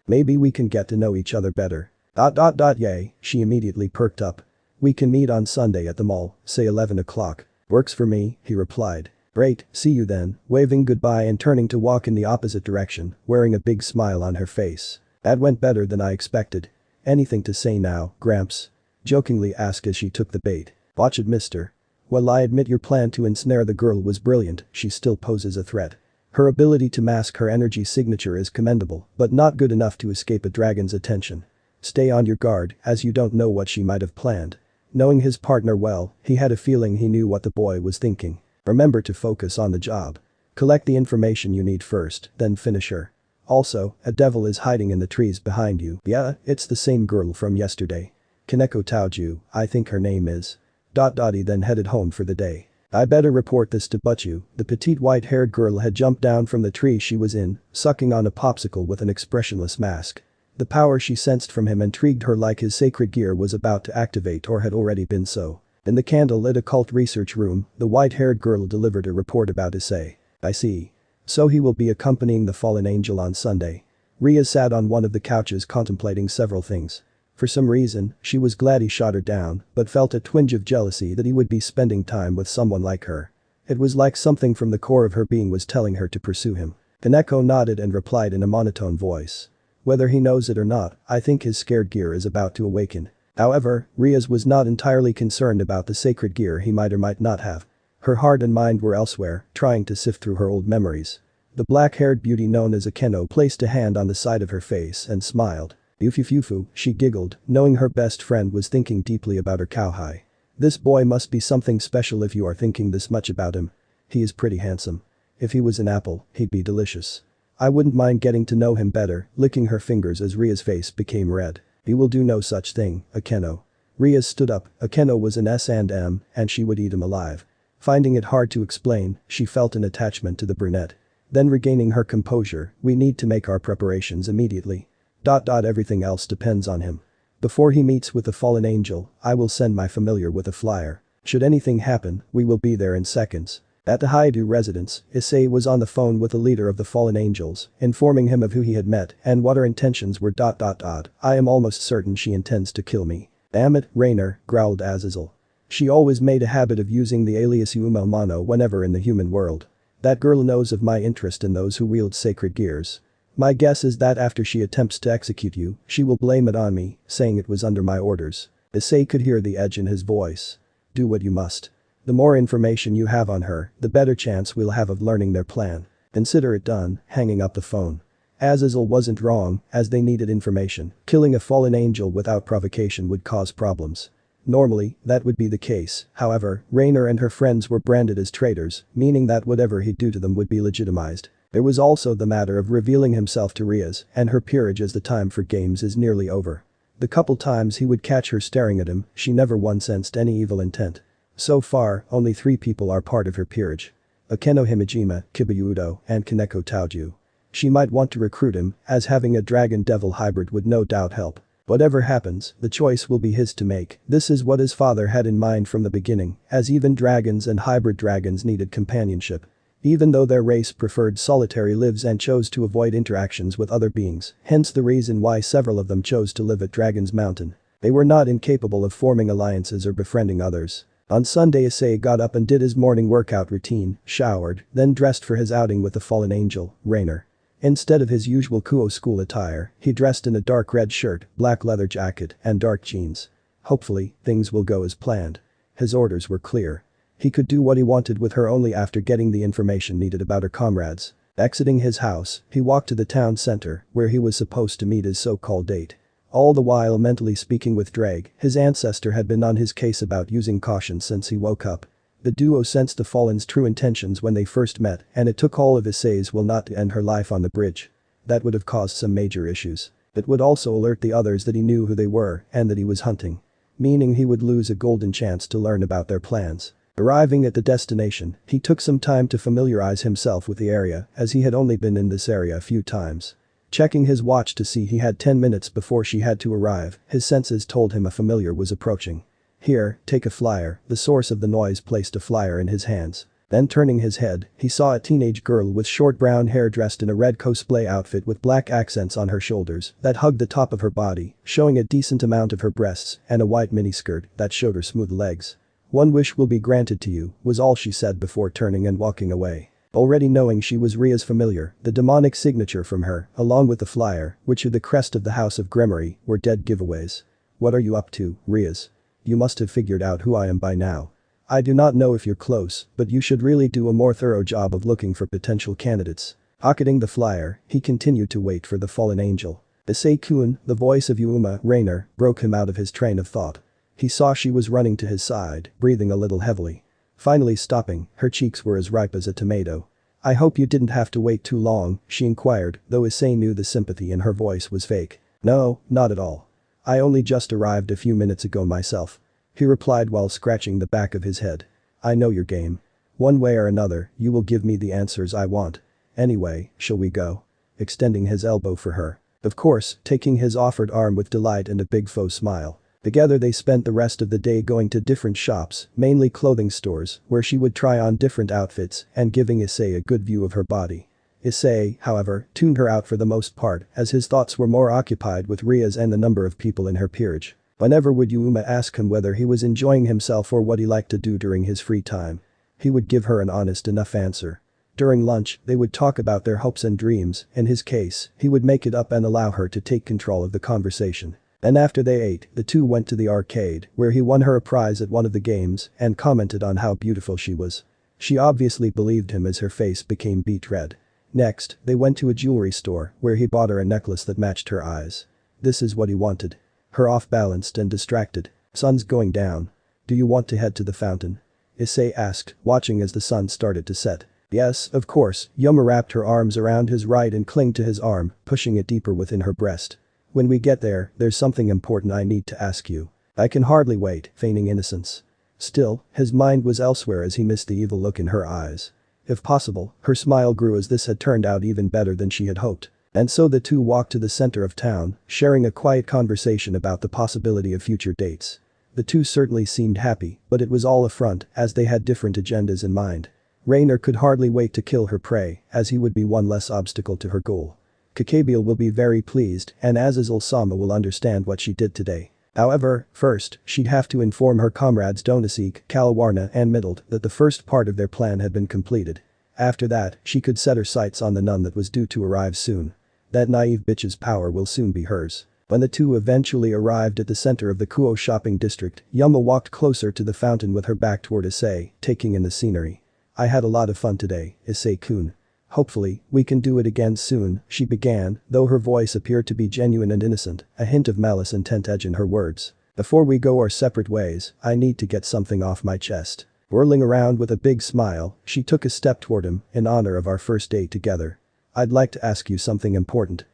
A: Maybe we can get to know each other better. Yay, she immediately perked up. We can meet on Sunday at the mall, say 11 o'clock. Works for me, he replied. Great, see you then, waving goodbye and turning to walk in the opposite direction, wearing a big smile on her face. That went better than I expected. Anything to say now, Gramps? Jokingly asked as she took the bait. Watch it, mister. While I admit your plan to ensnare the girl was brilliant, she still poses a threat. Her ability to mask her energy signature is commendable, but not good enough to escape a dragon's attention. Stay on your guard, as you don't know what she might have planned. Knowing his partner well, he had a feeling he knew what the boy was thinking. Remember to focus on the job. Collect the information you need first, then finish her. Also, a devil is hiding in the trees behind you. Yeah, it's the same girl from yesterday. Kaneko Taoju, I think her name is. He then headed home for the day. I better report this to Butchu. The petite white-haired girl had jumped down from the tree she was in, sucking on a popsicle with an expressionless mask. The power she sensed from him intrigued her, like his sacred gear was about to activate or had already been so. In the candle-lit occult research room, the white-haired girl delivered a report about Issei. I see. So he will be accompanying the fallen angel on Sunday. Rias sat on one of the couches contemplating several things. For some reason, she was glad he shot her down, but felt a twinge of jealousy that he would be spending time with someone like her. It was like something from the core of her being was telling her to pursue him. Kaneko nodded and replied in a monotone voice. Whether he knows it or not, I think his scared gear is about to awaken. However, Rias was not entirely concerned about the sacred gear he might or might not have. Her heart and mind were elsewhere, trying to sift through her old memories. The black-haired beauty known as Akeno placed a hand on the side of her face and smiled. Yufufufu, she giggled, knowing her best friend was thinking deeply about her cowhide. This boy must be something special if you are thinking this much about him. He is pretty handsome. If he was an apple, he'd be delicious. I wouldn't mind getting to know him better, licking her fingers as Ria's face became red. He will do no such thing, Akeno. Rias stood up. Akeno was an S&M, and she would eat him alive. Finding it hard to explain, she felt an attachment to the brunette. Then regaining her composure, we need to make our preparations immediately. Everything else depends on him. Before he meets with the fallen angel, I will send my familiar with a flyer. Should anything happen, we will be there in seconds. At the Hyoudou residence, Issei was on the phone with the leader of the fallen angels, informing him of who he had met and what her intentions were. I am almost certain she intends to kill me. Damn it, Rainer, growled Azazel. She always made a habit of using the alias Uma Mano whenever in the human world. That girl knows of my interest in those who wield sacred gears. My guess is that after she attempts to execute you, she will blame it on me, saying it was under my orders. Issei could hear the edge in his voice. Do what you must. The more information you have on her, the better chance we'll have of learning their plan. Consider it done, hanging up the phone. Azazel wasn't wrong, as they needed information. Killing a fallen angel without provocation would cause problems. Normally, that would be the case, however, Rainer and her friends were branded as traitors, meaning that whatever he'd do to them would be legitimized. There was also the matter of revealing himself to Rias and her peerage, as the time for games is nearly over. The couple times he would catch her staring at him, she never once sensed any evil intent. So far, only 3 people are part of her peerage. Akeno Himejima, Hyoudou, and Kaneko Taoju. She might want to recruit him, as having a dragon-devil hybrid would no doubt help. Whatever happens, the choice will be his to make. This is what his father had in mind from the beginning, as even dragons and hybrid dragons needed companionship. Even though their race preferred solitary lives and chose to avoid interactions with other beings, hence the reason why several of them chose to live at Dragon's Mountain. They were not incapable of forming alliances or befriending others. On Sunday Issei got up and did his morning workout routine, showered, then dressed for his outing with the fallen angel, Rainer. Instead of his usual Kuo school attire, he dressed in a dark red shirt, black leather jacket, and dark jeans. Hopefully, things will go as planned. His orders were clear. He could do what he wanted with her only after getting the information needed about her comrades. Exiting his house, he walked to the town center, where he was supposed to meet his so-called date. All the while mentally speaking with Ddraig, his ancestor had been on his case about using caution since he woke up. The duo sensed the Fallen's true intentions when they first met, and it took all of Issei's will not to end her life on the bridge. That would have caused some major issues. It would also alert the others that he knew who they were and that he was hunting. Meaning he would lose a golden chance to learn about their plans. Arriving at the destination, he took some time to familiarize himself with the area, as he had only been in this area a few times. Checking his watch to see he had 10 minutes before she had to arrive, his senses told him a familiar was approaching. Here, take a flyer, the source of the noise placed a flyer in his hands. Then turning his head, he saw a teenage girl with short brown hair dressed in a red cosplay outfit with black accents on her shoulders that hugged the top of her body, showing a decent amount of her breasts, and a white miniskirt that showed her smooth legs. "One wish will be granted to you," was all she said before turning and walking away. Already knowing she was Rias' familiar, the demonic signature from her, along with the flyer, which had the crest of the House of Grimory, were dead giveaways. "What are you up to, Rias? You must have figured out who I am by now. I do not know if you're close, but you should really do a more thorough job of looking for potential candidates." Pocketing the flyer, he continued to wait for the fallen angel. Issei-kun, the voice of Rainer, broke him out of his train of thought. He saw she was running to his side, breathing a little heavily. Finally stopping, her cheeks were as ripe as a tomato. "I hope you didn't have to wait too long," she inquired, though Issei knew the sympathy in her voice was fake. "No, not at all. I only just arrived a few minutes ago myself," he replied while scratching the back of his head. "I know your game. One way or another, you will give me the answers I want. Anyway, shall we go?" Extending his elbow for her. Of course, taking his offered arm with delight and a big faux smile. Together they spent the rest of the day going to different shops, mainly clothing stores, where she would try on different outfits and giving Issei a good view of her body. Issei, however, tuned her out for the most part, as his thoughts were more occupied with Rias and the number of people in her peerage. Whenever would ask him whether he was enjoying himself or what he liked to do during his free time. He would give her an honest enough answer. During lunch, they would talk about their hopes and dreams. In his case, he would make it up and allow her to take control of the conversation. Then after they ate, the two went to the arcade, where he won her a prize at one of the games and commented on how beautiful she was. She obviously believed him as her face became beet red. Next, they went to a jewelry store, where he bought her a necklace that matched her eyes. This is what he wanted. Her off-balanced and distracted. "Sun's going down. Do you want to head to the fountain?" Issei asked, watching as the sun started to set. "Yes, of course." Yuma wrapped her arms around his right and clung to his arm, pushing it deeper within her breast. "When we get there, there's something important I need to ask you." "I can hardly wait," feigning innocence. Still, his mind was elsewhere as he missed the evil look in her eyes. If possible, her smile grew as this had turned out even better than she had hoped. And so the two walked to the center of town, sharing a quiet conversation about the possibility of future dates. The two certainly seemed happy, but it was all a front, as they had different agendas in mind. Rainer could hardly wait to kill her prey, as he would be one less obstacle to her goal. Kakabiel will be very pleased, and Azazel-sama will understand what she did today. However, first, she'd have to inform her comrades Donaseek, Kalawarna and Middled that the first part of their plan had been completed. After that, she could set her sights on the nun that was due to arrive soon. That naive bitch's power will soon be hers. When the two eventually arrived at the center of the Kuo shopping district, Yuma walked closer to the fountain with her back toward Issei, taking in the scenery. "I had a lot of fun today, Issei-kun. Hopefully, we can do it again soon," she began, though her voice appeared to be genuine and innocent, a hint of malice intent edge in her words. "Before we go our separate ways, I need to get something off my chest." Whirling around with a big smile, she took a step toward him, in honor of our first date together. "I'd like to ask you something important.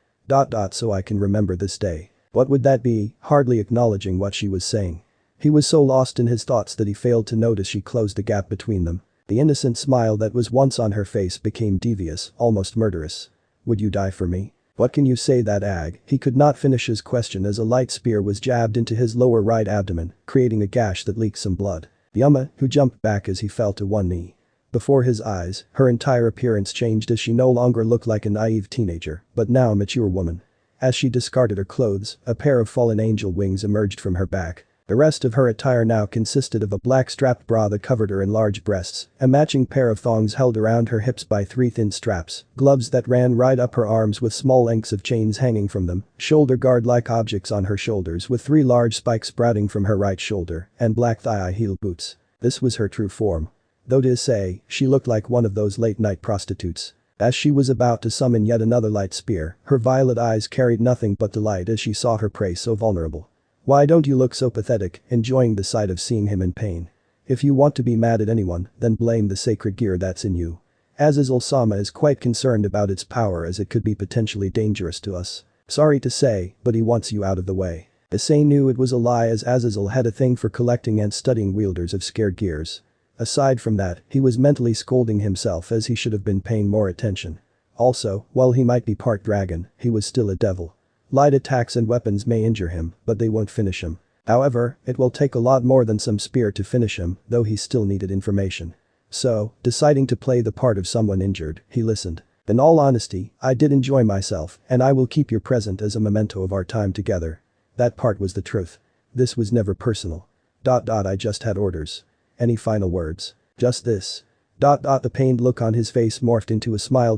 A: So I can remember this day." What would that be? Hardly acknowledging what she was saying. He was so lost in his thoughts that he failed to notice she closed the gap between them. The innocent smile that was once on her face became devious, almost murderous. "Would you die for me?" "What can you say that ag?" He could not finish his question as a light spear was jabbed into his lower right abdomen, creating a gash that leaked some blood. Yuma, who jumped back as he fell to one knee. Before his eyes, her entire appearance changed as she no longer looked like a naive teenager, but now a mature woman. As she discarded her clothes, a pair of fallen angel wings emerged from her back. The rest of her attire now consisted of a black strapped bra that covered her enlarged breasts, a matching pair of thongs held around her hips by 3 thin straps, gloves that ran right up her arms with small lengths of chains hanging from them, shoulder guard-like objects on her shoulders with 3 large spikes sprouting from her right shoulder, and black thigh-high heel boots. This was her true form. Though to Issei, she looked like one of those late-night prostitutes. As she was about to summon yet another light spear, her violet eyes carried nothing but delight as she saw her prey so vulnerable. "Why don't you look so pathetic, enjoying the sight of seeing him in pain? If you want to be mad at anyone, then blame the sacred gear that's in you. Azazel-sama is quite concerned about its power as it could be potentially dangerous to us. Sorry to say, but he wants you out of the way." Issei knew it was a lie as Azazel had a thing for collecting and studying wielders of scared gears. Aside from that, he was mentally scolding himself as he should have been paying more attention. Also, while he might be part dragon, he was still a devil. Light attacks and weapons may injure him, but they won't finish him. However, it will take a lot more than some spear to finish him, though he still needed information. So, deciding to play the part of someone injured, he listened. "In all honesty, I did enjoy myself, and I will keep your present as a memento of our time together." That part was the truth. This was never personal. I just had orders. Any final words? Just this. The pained look on his face morphed into a smile.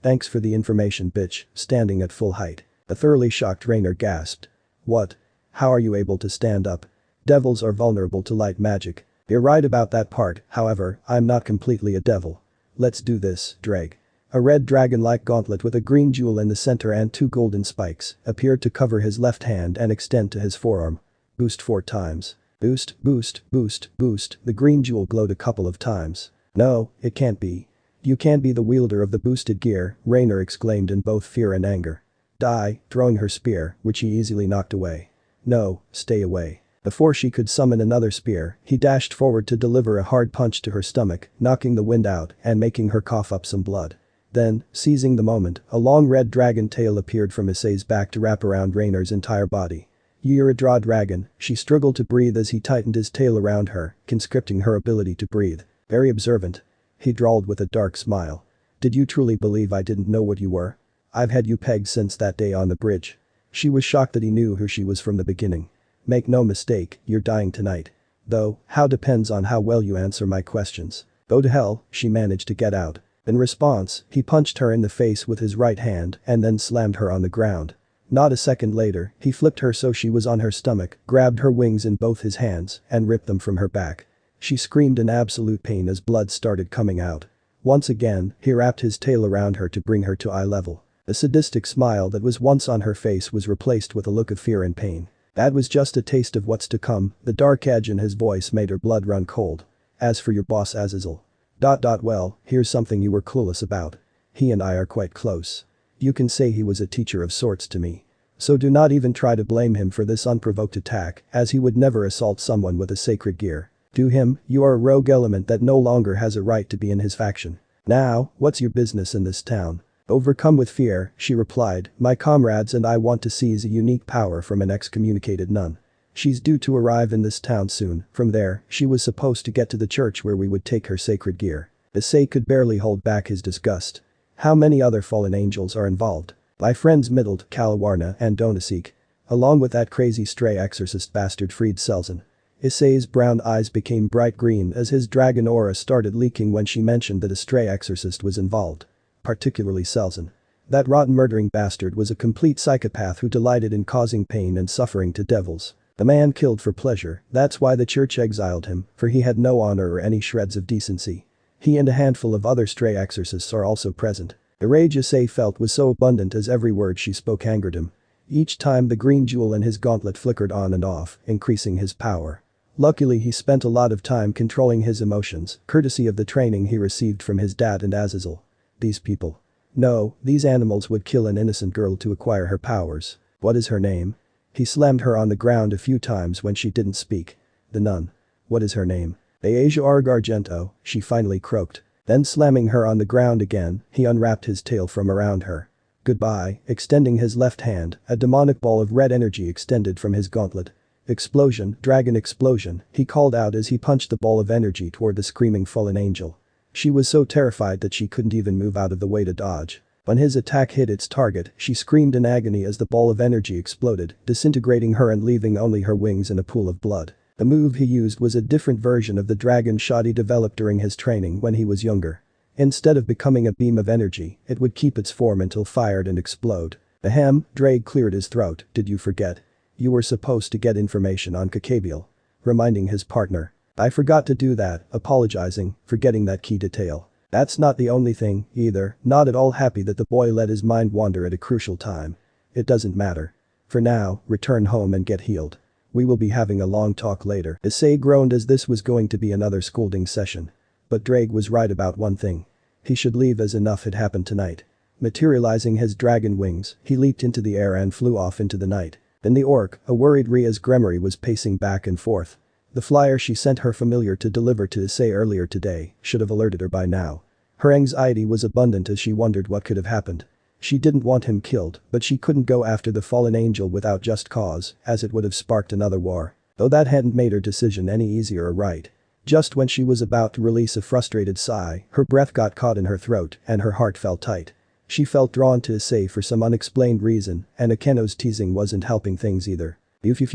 A: Thanks for the information, bitch, standing at full height. The thoroughly shocked Rainer gasped. "What? How are you able to stand up? Devils are vulnerable to light magic." "You're right about that part, however, I'm not completely a devil. Let's do this, Ddraig." A red dragon-like gauntlet with a green jewel in the center and 2 golden spikes appeared to cover his left hand and extend to his forearm. Boost 4 times. Boost, boost, boost, boost, the green jewel glowed a couple of times. "No, it can't be. You can't be the wielder of the boosted gear," Rainer exclaimed in both fear and anger. Die, throwing her spear, which he easily knocked away. "No, stay away." Before she could summon another spear, he dashed forward to deliver a hard punch to her stomach, knocking the wind out and making her cough up some blood. Then, seizing the moment, a long red dragon tail appeared from Issei's back to wrap around Rainer's entire body. "You're a dragon," she struggled to breathe as he tightened his tail around her, conscripting her ability to breathe. "Very observant." He drawled with a dark smile. "Did you truly believe I didn't know what you were? I've had you pegged since that day on the bridge." She was shocked that he knew who she was from the beginning. "Make no mistake, you're dying tonight. Though, how depends on how well you answer my questions." "Go to hell," she managed to get out. In response, he punched her in the face with his right hand and then slammed her on the ground. Not a second later, he flipped her so she was on her stomach, grabbed her wings in both his hands, and ripped them from her back. She screamed in absolute pain as blood started coming out. Once again, he wrapped his tail around her to bring her to eye level. The sadistic smile that was once on her face was replaced with a look of fear and pain. That was just a taste of what's to come, the dark edge in his voice made her blood run cold. "As for your boss Azazel. Well, here's something you were clueless about. He and I are quite close. You can say he was a teacher of sorts to me. So do not even try to blame him for this unprovoked attack, as he would never assault someone with a sacred gear. To him, you are a rogue element that no longer has a right to be in his faction. Now, what's your business in this town?" Overcome with fear, she replied, "My comrades and I want to seize a unique power from an excommunicated nun. She's due to arrive in this town soon. From there, she was supposed to get to the church where we would take her sacred gear." Issei could barely hold back his disgust. "How many other fallen angels are involved?" "My friends Middled, Kalawarna and Donasik. Along with that crazy stray exorcist bastard Fried Selzen." Issei's brown eyes became bright green as his dragon aura started leaking when she mentioned that a stray exorcist was involved. Particularly Selzen. That rotten murdering bastard was a complete psychopath who delighted in causing pain and suffering to devils. The man killed for pleasure, that's why the church exiled him, for he had no honor or any shreds of decency. He and a handful of other stray exorcists are also present. The rage Issei felt was so abundant as every word she spoke angered him. Each time the green jewel in his gauntlet flickered on and off, increasing his power. Luckily he spent a lot of time controlling his emotions, courtesy of the training he received from his dad and Azazel. These people. No, these animals would kill an innocent girl to acquire her powers. What is her name? He slammed her on the ground a few times when she didn't speak. The nun. What is her name? Asia Argento, she finally croaked. Then slamming her on the ground again, he unwrapped his tail from around her. Goodbye, extending his left hand, a demonic ball of red energy extended from his gauntlet. Explosion, dragon explosion, he called out as he punched the ball of energy toward the screaming fallen angel. She was so terrified that she couldn't even move out of the way to dodge. When his attack hit its target, she screamed in agony as the ball of energy exploded, disintegrating her and leaving only her wings in a pool of blood. The move he used was a different version of the dragon shot he developed during his training when he was younger. Instead of becoming a beam of energy, it would keep its form until fired and explode. Ahem, Ddraig cleared his throat, did you forget? You were supposed to get information on Kakabiel. Reminding his partner. I forgot to do that, apologizing, forgetting that key detail. That's not the only thing, either, not at all happy that the boy let his mind wander at a crucial time. It doesn't matter. For now, return home and get healed. We will be having a long talk later. Issei groaned as this was going to be another scolding session. But Ddraig was right about one thing. He should leave as enough had happened tonight. Materializing his dragon wings, he leaped into the air and flew off into the night. In the orc, a worried Rias Gremory was pacing back and forth. The flyer she sent her familiar to deliver to Issei earlier today should have alerted her by now. Her anxiety was abundant as she wondered what could have happened. She didn't want him killed, but she couldn't go after the fallen angel without just cause, as it would have sparked another war. Though that hadn't made her decision any easier or right. Just when she was about to release a frustrated sigh, her breath got caught in her throat and her heart felt tight. She felt drawn to Issei for some unexplained reason, and Akeno's teasing wasn't helping things either.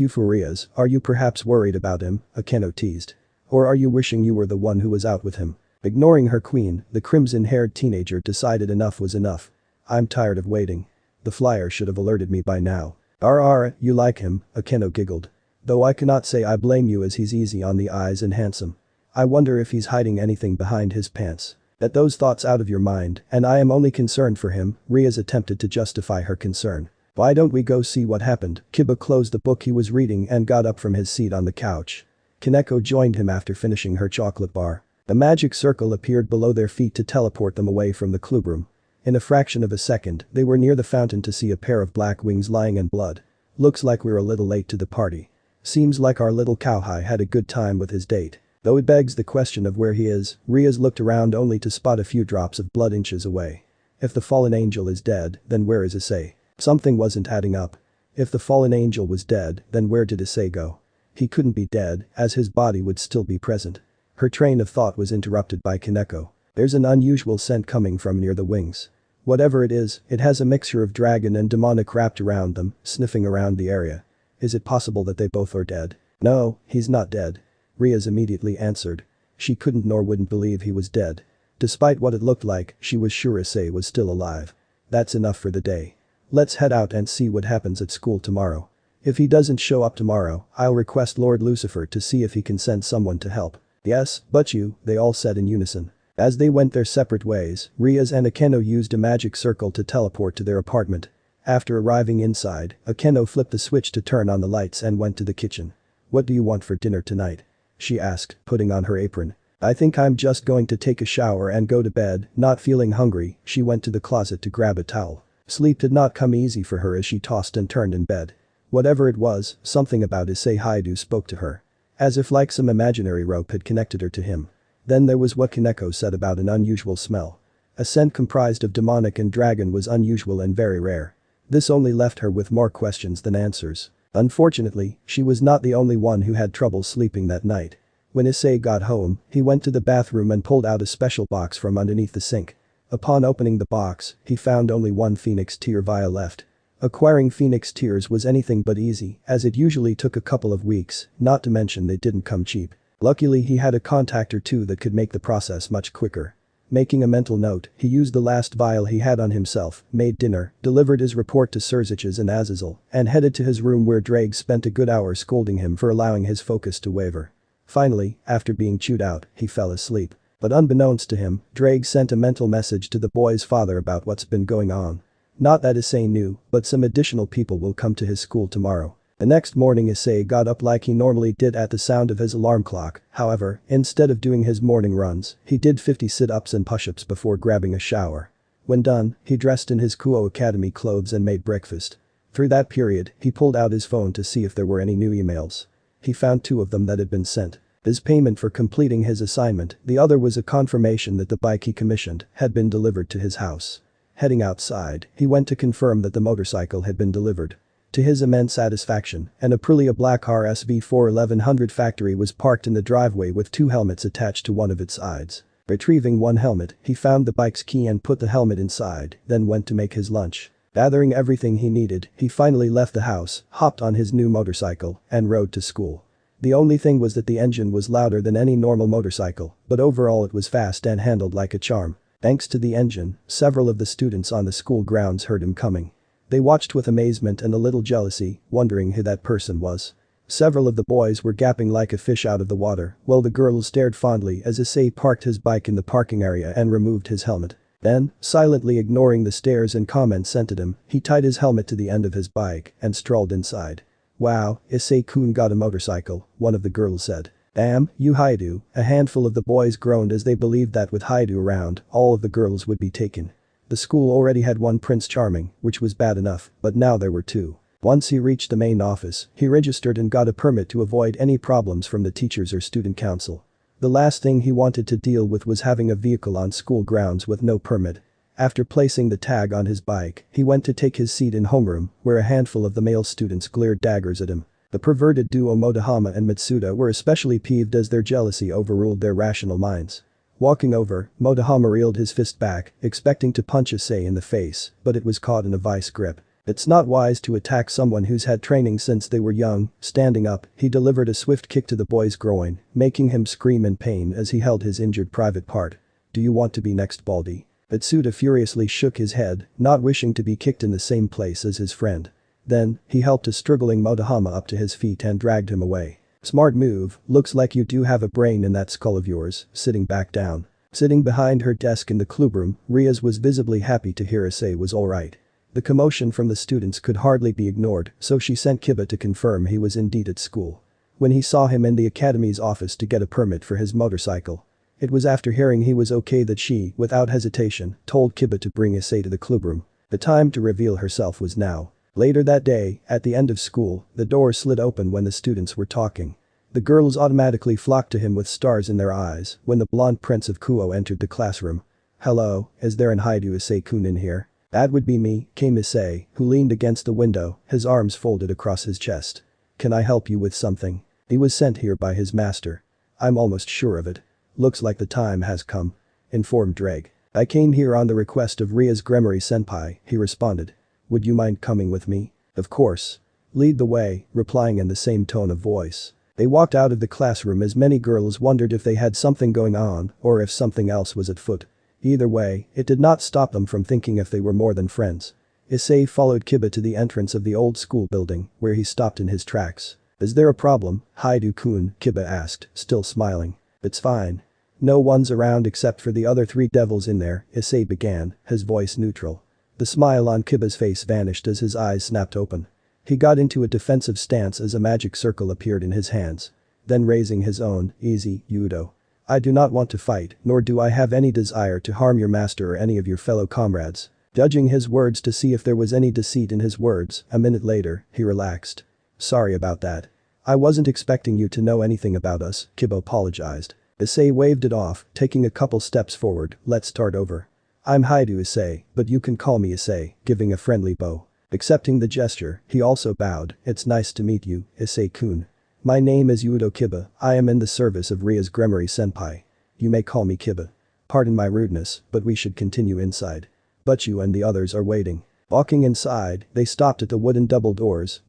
A: For Rias, are you perhaps worried about him? Akeno teased. Or are you wishing you were the one who was out with him? Ignoring her queen, the crimson-haired teenager decided enough was enough. I'm tired of waiting. The flyer should have alerted me by now. You like him, Akeno giggled. Though I cannot say I blame you as he's easy on the eyes and handsome. I wonder if he's hiding anything behind his pants. Get those thoughts out of your mind, and I am only concerned for him, Rias attempted to justify her concern. Why don't we go see what happened? Kiba closed the book he was reading and got up from his seat on the couch. Kaneko joined him after finishing her chocolate bar. The magic circle appeared below their feet to teleport them away from the clubroom. In a fraction of a second, they were near the fountain to see a pair of black wings lying in blood. Looks like we're a little late to the party. Seems like our little cowhide had a good time with his date. Though it begs the question of where he is, Rias looked around only to spot a few drops of blood inches away. If the fallen angel is dead, then where is Issei? Something wasn't adding up. If the fallen angel was dead, then where did Issei go? He couldn't be dead, as his body would still be present. Her train of thought was interrupted by Kaneko. There's an unusual scent coming from near the wings. Whatever it is, it has a mixture of dragon and demonic wrapped around them, sniffing around the area. Is it possible that they both are dead? No, he's not dead. Rias immediately answered. She couldn't nor wouldn't believe he was dead. Despite what it looked like, she was sure Issei was still alive. That's enough for the day. Let's head out and see what happens at school tomorrow. If he doesn't show up tomorrow, I'll request Lord Lucifer to see if he can send someone to help. Yes, but you, they all said in unison. As they went their separate ways, Rias and Akeno used a magic circle to teleport to their apartment. After arriving inside, Akeno flipped the switch to turn on the lights and went to the kitchen. What do you want for dinner tonight? She asked, putting on her apron. I think I'm just going to take a shower and go to bed, not feeling hungry, she went to the closet to grab a towel. Sleep did not come easy for her as she tossed and turned in bed. Whatever it was, something about Issei Hyoudou spoke to her. As if like some imaginary rope had connected her to him. Then there was what Kaneko said about an unusual smell. A scent comprised of demonic and dragon was unusual and very rare. This only left her with more questions than answers. Unfortunately, she was not the only one who had trouble sleeping that night. When Issei got home, he went to the bathroom and pulled out a special box from underneath the sink. Upon opening the box, he found only one Phoenix Tear vial left. Acquiring Phoenix Tears was anything but easy, as it usually took a couple of weeks, not to mention they didn't come cheap. Luckily he had a contact or two that could make the process much quicker. Making a mental note, he used the last vial he had on himself, made dinner, delivered his report to Surziches and Azazel, and headed to his room where Ddraig spent a good hour scolding him for allowing his focus to waver. Finally, after being chewed out, he fell asleep. But unbeknownst to him, Ddraig sent a mental message to the boy's father about what's been going on. Not that Issei knew, but some additional people will come to his school tomorrow. The next morning Issei got up like he normally did at the sound of his alarm clock, however, instead of doing his morning runs, he did 50 sit-ups and push-ups before grabbing a shower. When done, he dressed in his Kuo Academy clothes and made breakfast. Through that period, he pulled out his phone to see if there were any new emails. He found 2 of them that had been sent. His payment for completing his assignment, the other was a confirmation that the bike he commissioned had been delivered to his house. Heading outside, he went to confirm that the motorcycle had been delivered. To his immense satisfaction, an Aprilia Black RSV 4 1100 factory was parked in the driveway with 2 helmets attached to one of its sides. Retrieving one helmet, he found the bike's key and put the helmet inside, then went to make his lunch. Gathering everything he needed, he finally left the house, hopped on his new motorcycle, and rode to school. The only thing was that the engine was louder than any normal motorcycle, but overall it was fast and handled like a charm. Thanks to the engine, several of the students on the school grounds heard him coming. They watched with amazement and a little jealousy, wondering who that person was. Several of the boys were gapping like a fish out of the water, while the girls stared fondly as Issei parked his bike in the parking area and removed his helmet. Then, silently ignoring the stares and comments sent at him, he tied his helmet to the end of his bike and strolled inside. "Wow, Issei-kun got a motorcycle," one of the girls said. "Damn, you Hyoudou," a handful of the boys groaned as they believed that with Hyoudou around, all of the girls would be taken. The school already had one Prince Charming, which was bad enough, but now there were two. Once he reached the main office, he registered and got a permit to avoid any problems from the teachers or student council. The last thing he wanted to deal with was having a vehicle on school grounds with no permit. After placing the tag on his bike, he went to take his seat in homeroom, where a handful of the male students glared daggers at him. The perverted duo Motohama and Mitsuda were especially peeved as their jealousy overruled their rational minds. Walking over, Motohama reeled his fist back, expecting to punch Issei in the face, but it was caught in a vice grip. It's not wise to attack someone who's had training since they were young. Standing up, he delivered a swift kick to the boy's groin, making him scream in pain as he held his injured private part. "Do you want to be next, Baldy?" Mitsuda furiously shook his head, not wishing to be kicked in the same place as his friend. Then, he helped a struggling Motohama up to his feet and dragged him away. "Smart move, looks like you do have a brain in that skull of yours," sitting back down. Sitting behind her desk in the clubroom, Rias was visibly happy to hear Issei was alright. The commotion from the students could hardly be ignored, so she sent Kiba to confirm he was indeed at school. When he saw him in the academy's office to get a permit for his motorcycle. It was after hearing he was okay that she, without hesitation, told Kiba to bring Issei to the clubroom. The time to reveal herself was now. Later that day, at the end of school, the door slid open when the students were talking. The girls automatically flocked to him with stars in their eyes when the blonde prince of Kuo entered the classroom. "Hello, is there an Hyoudou Issei-kun in here?" "That would be me," came Issei, who leaned against the window, his arms folded across his chest. "Can I help you with something?" He was sent here by his master. "I'm almost sure of it. Looks like the time has come," informed Ddraig. "I came here on the request of Rias Gremory-senpai," he responded. "Would you mind coming with me?" "Of course." "Lead the way," replying in the same tone of voice. They walked out of the classroom as many girls wondered if they had something going on or if something else was at foot. Either way, it did not stop them from thinking if they were more than friends. Issei followed Kiba to the entrance of the old school building, where he stopped in his tracks. "Is there a problem, Hyoudou-kun?" Kiba asked, still smiling. "It's fine. No one's around except for the other three devils in there," Issei began, his voice neutral. The smile on Kiba's face vanished as his eyes snapped open. He got into a defensive stance as a magic circle appeared in his hands. Then raising his own, "Easy, Hyoudou. I do not want to fight, nor do I have any desire to harm your master or any of your fellow comrades." Judging his words to see if there was any deceit in his words, a minute later, he relaxed. "Sorry about that. I wasn't expecting you to know anything about us," Kiba apologized. Issei waved it off, taking a couple steps forward. "Let's start over. I'm Hyoudou Issei, but you can call me Issei," giving a friendly bow. Accepting the gesture, he also bowed. "It's nice to meet you, Issei-kun. My name is Hyoudou Kiba, I am in the service of Rias Gremory-senpai. You may call me Kiba. Pardon my rudeness, but we should continue inside. But you and the others are waiting." Walking inside, they stopped at the wooden double doors.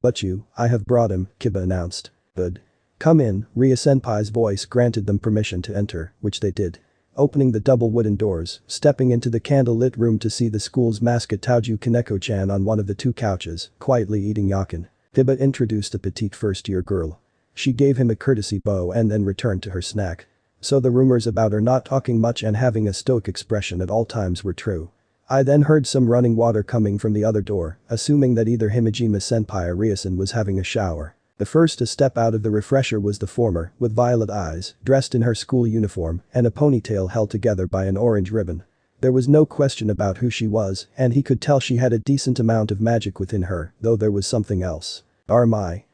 A: I have brought him," Kiba announced. "Good. Come in," Rias-senpai's voice granted them permission to enter, which they did. Opening the double wooden doors, stepping into the candle-lit room to see the school's mascot Taoju Kaneko-chan on one of the two couches, quietly eating yakin. Kiba introduced a petite first-year girl. She gave him a courtesy bow and then returned to her snack. So the rumors about her not talking much and having a stoic expression at all times were true. I then heard some running water coming from the other door, assuming that either Himejima-senpai or Riasen was having a shower. The first to step out of the refresher was the former, with violet eyes, dressed in her school uniform and a ponytail held together by an orange ribbon. There was no question about who she was, and he could tell she had a decent amount of magic within her, though there was something else. "My.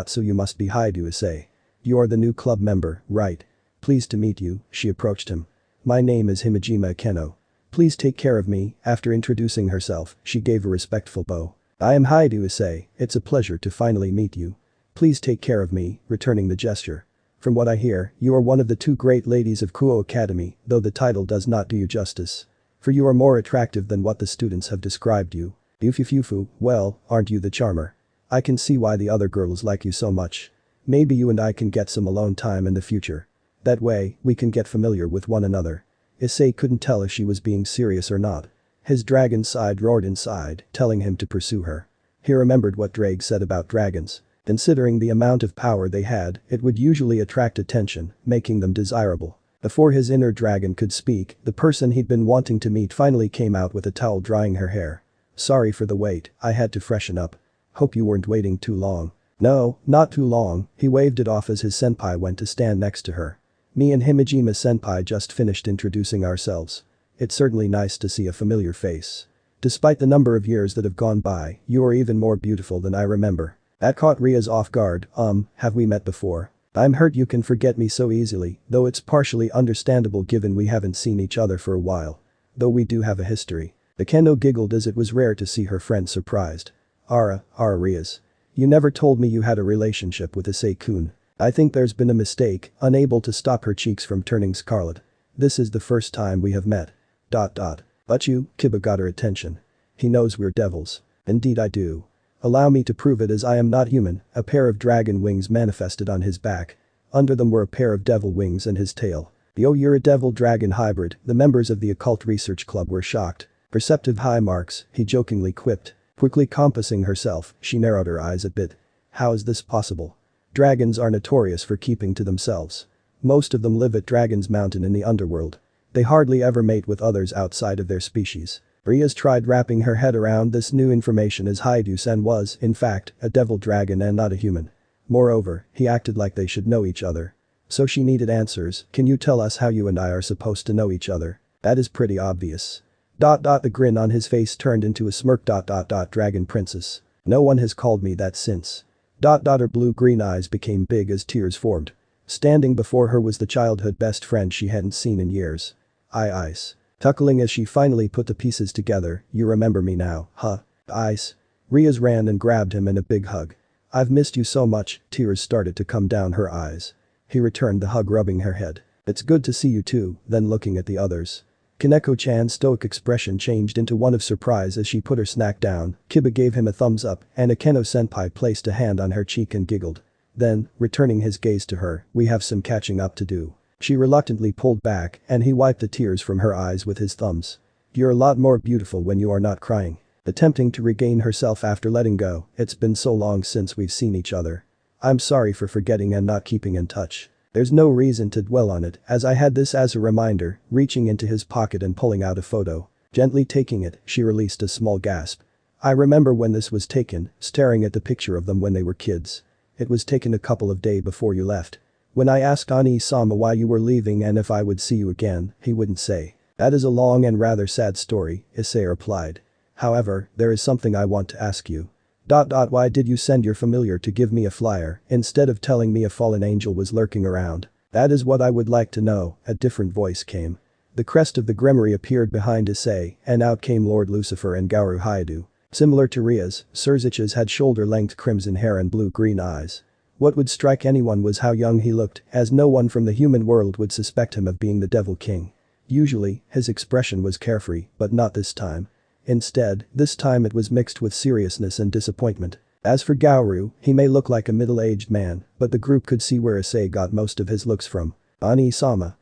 A: So you must be Hyoudou Issei. You're the new club member, right? Pleased to meet you," she approached him. "My name is Himejima Keno. Please take care of me." After introducing herself, she gave a respectful bow. "I am Hyoudou Issei, it's a pleasure to finally meet you. Please take care of me," returning the gesture. From what I hear, you are one of the two great ladies of Kuo Academy, though the title does not do you justice. For you are more attractive than what the students have described you. Yufufufu, well, aren't you the charmer? I can see why the other girls like you so much. Maybe you and I can get some alone time in the future. That way, we can get familiar with one another. Issei couldn't tell if she was being serious or not. His dragon side roared inside, telling him to pursue her. He remembered what Ddraig said about dragons. Considering the amount of power they had, it would usually attract attention, making them desirable. Before his inner dragon could speak, the person he'd been wanting to meet finally came out with a towel drying her hair. Sorry for the wait, I had to freshen up. Hope you weren't waiting too long. No, not too long, he waved it off as his senpai went to stand next to her. Me and Himejima senpai just finished introducing ourselves. It's certainly nice to see a familiar face. Despite the number of years that have gone by, you are even more beautiful than I remember. That caught Rias off guard, have we met before? I'm hurt you can forget me so easily, though it's partially understandable given we haven't seen each other for a while. Though we do have a history. The Kendo giggled as it was rare to see her friend surprised. Rias. You never told me you had a relationship with Issei-kun. I think there's been a mistake, unable to stop her cheeks from turning scarlet. This is the first time we have met. But you, Kiba got her attention. He knows we're devils. Indeed I do. Allow me to prove it as I am not human, a pair of dragon wings manifested on his back. Under them were a pair of devil wings and his tail. You're a devil-dragon hybrid, the members of the occult research club were shocked. Perceptive high marks, he jokingly quipped. Quickly compassing herself, she narrowed her eyes a bit. How is this possible? Dragons are notorious for keeping to themselves. Most of them live at Dragon's Mountain in the underworld. They hardly ever mate with others outside of their species. Rias tried wrapping her head around this new information as Hyoudou-san was, in fact, a devil dragon and not a human. Moreover, he acted like they should know each other. So she needed answers. Can you tell us how you and I are supposed to know each other? That is pretty obvious. The grin on his face turned into a smirk. Dragon princess. No one has called me that since. Her blue-green eyes became big as tears formed. Standing before her was the childhood best friend she hadn't seen in years. Ice. Chuckling as she finally put the pieces together, you remember me now, huh? Ice. Rias ran and grabbed him in a big hug. I've missed you so much, tears started to come down her eyes. He returned the hug rubbing her head. It's good to see you too, then looking at the others. Kaneko-chan's stoic expression changed into one of surprise as she put her snack down. Kiba gave him a thumbs up and Akeno-senpai placed a hand on her cheek and giggled. Then, returning his gaze to her, we have some catching up to do. She reluctantly pulled back and he wiped the tears from her eyes with his thumbs. You're a lot more beautiful when you are not crying. Attempting to regain herself after letting go, it's been so long since we've seen each other. I'm sorry for forgetting and not keeping in touch. There's no reason to dwell on it as I had this as a reminder, reaching into his pocket and pulling out a photo. Gently taking it, she released a small gasp. I remember when this was taken, staring at the picture of them when they were kids. It was taken a couple of days before you left. When I asked Ani-sama why you were leaving and if I would see you again, he wouldn't say. That is a long and rather sad story, Issei replied. However, there is something I want to ask you. Why did you send your familiar to give me a flyer instead of telling me a fallen angel was lurking around? That is what I would like to know, a different voice came. The crest of the grimoire appeared behind Issei and out came Lord Lucifer and Garu Hyoudou. Similar to Rias, Surzich's had shoulder-length crimson hair and blue-green eyes. What would strike anyone was how young he looked, as no one from the human world would suspect him of being the Devil King. Usually, his expression was carefree, but not this time. Instead, this time it was mixed with seriousness and disappointment. As for Gauru, he may look like a middle-aged man, but the group could see where Issei got most of his looks from. Ani-sama.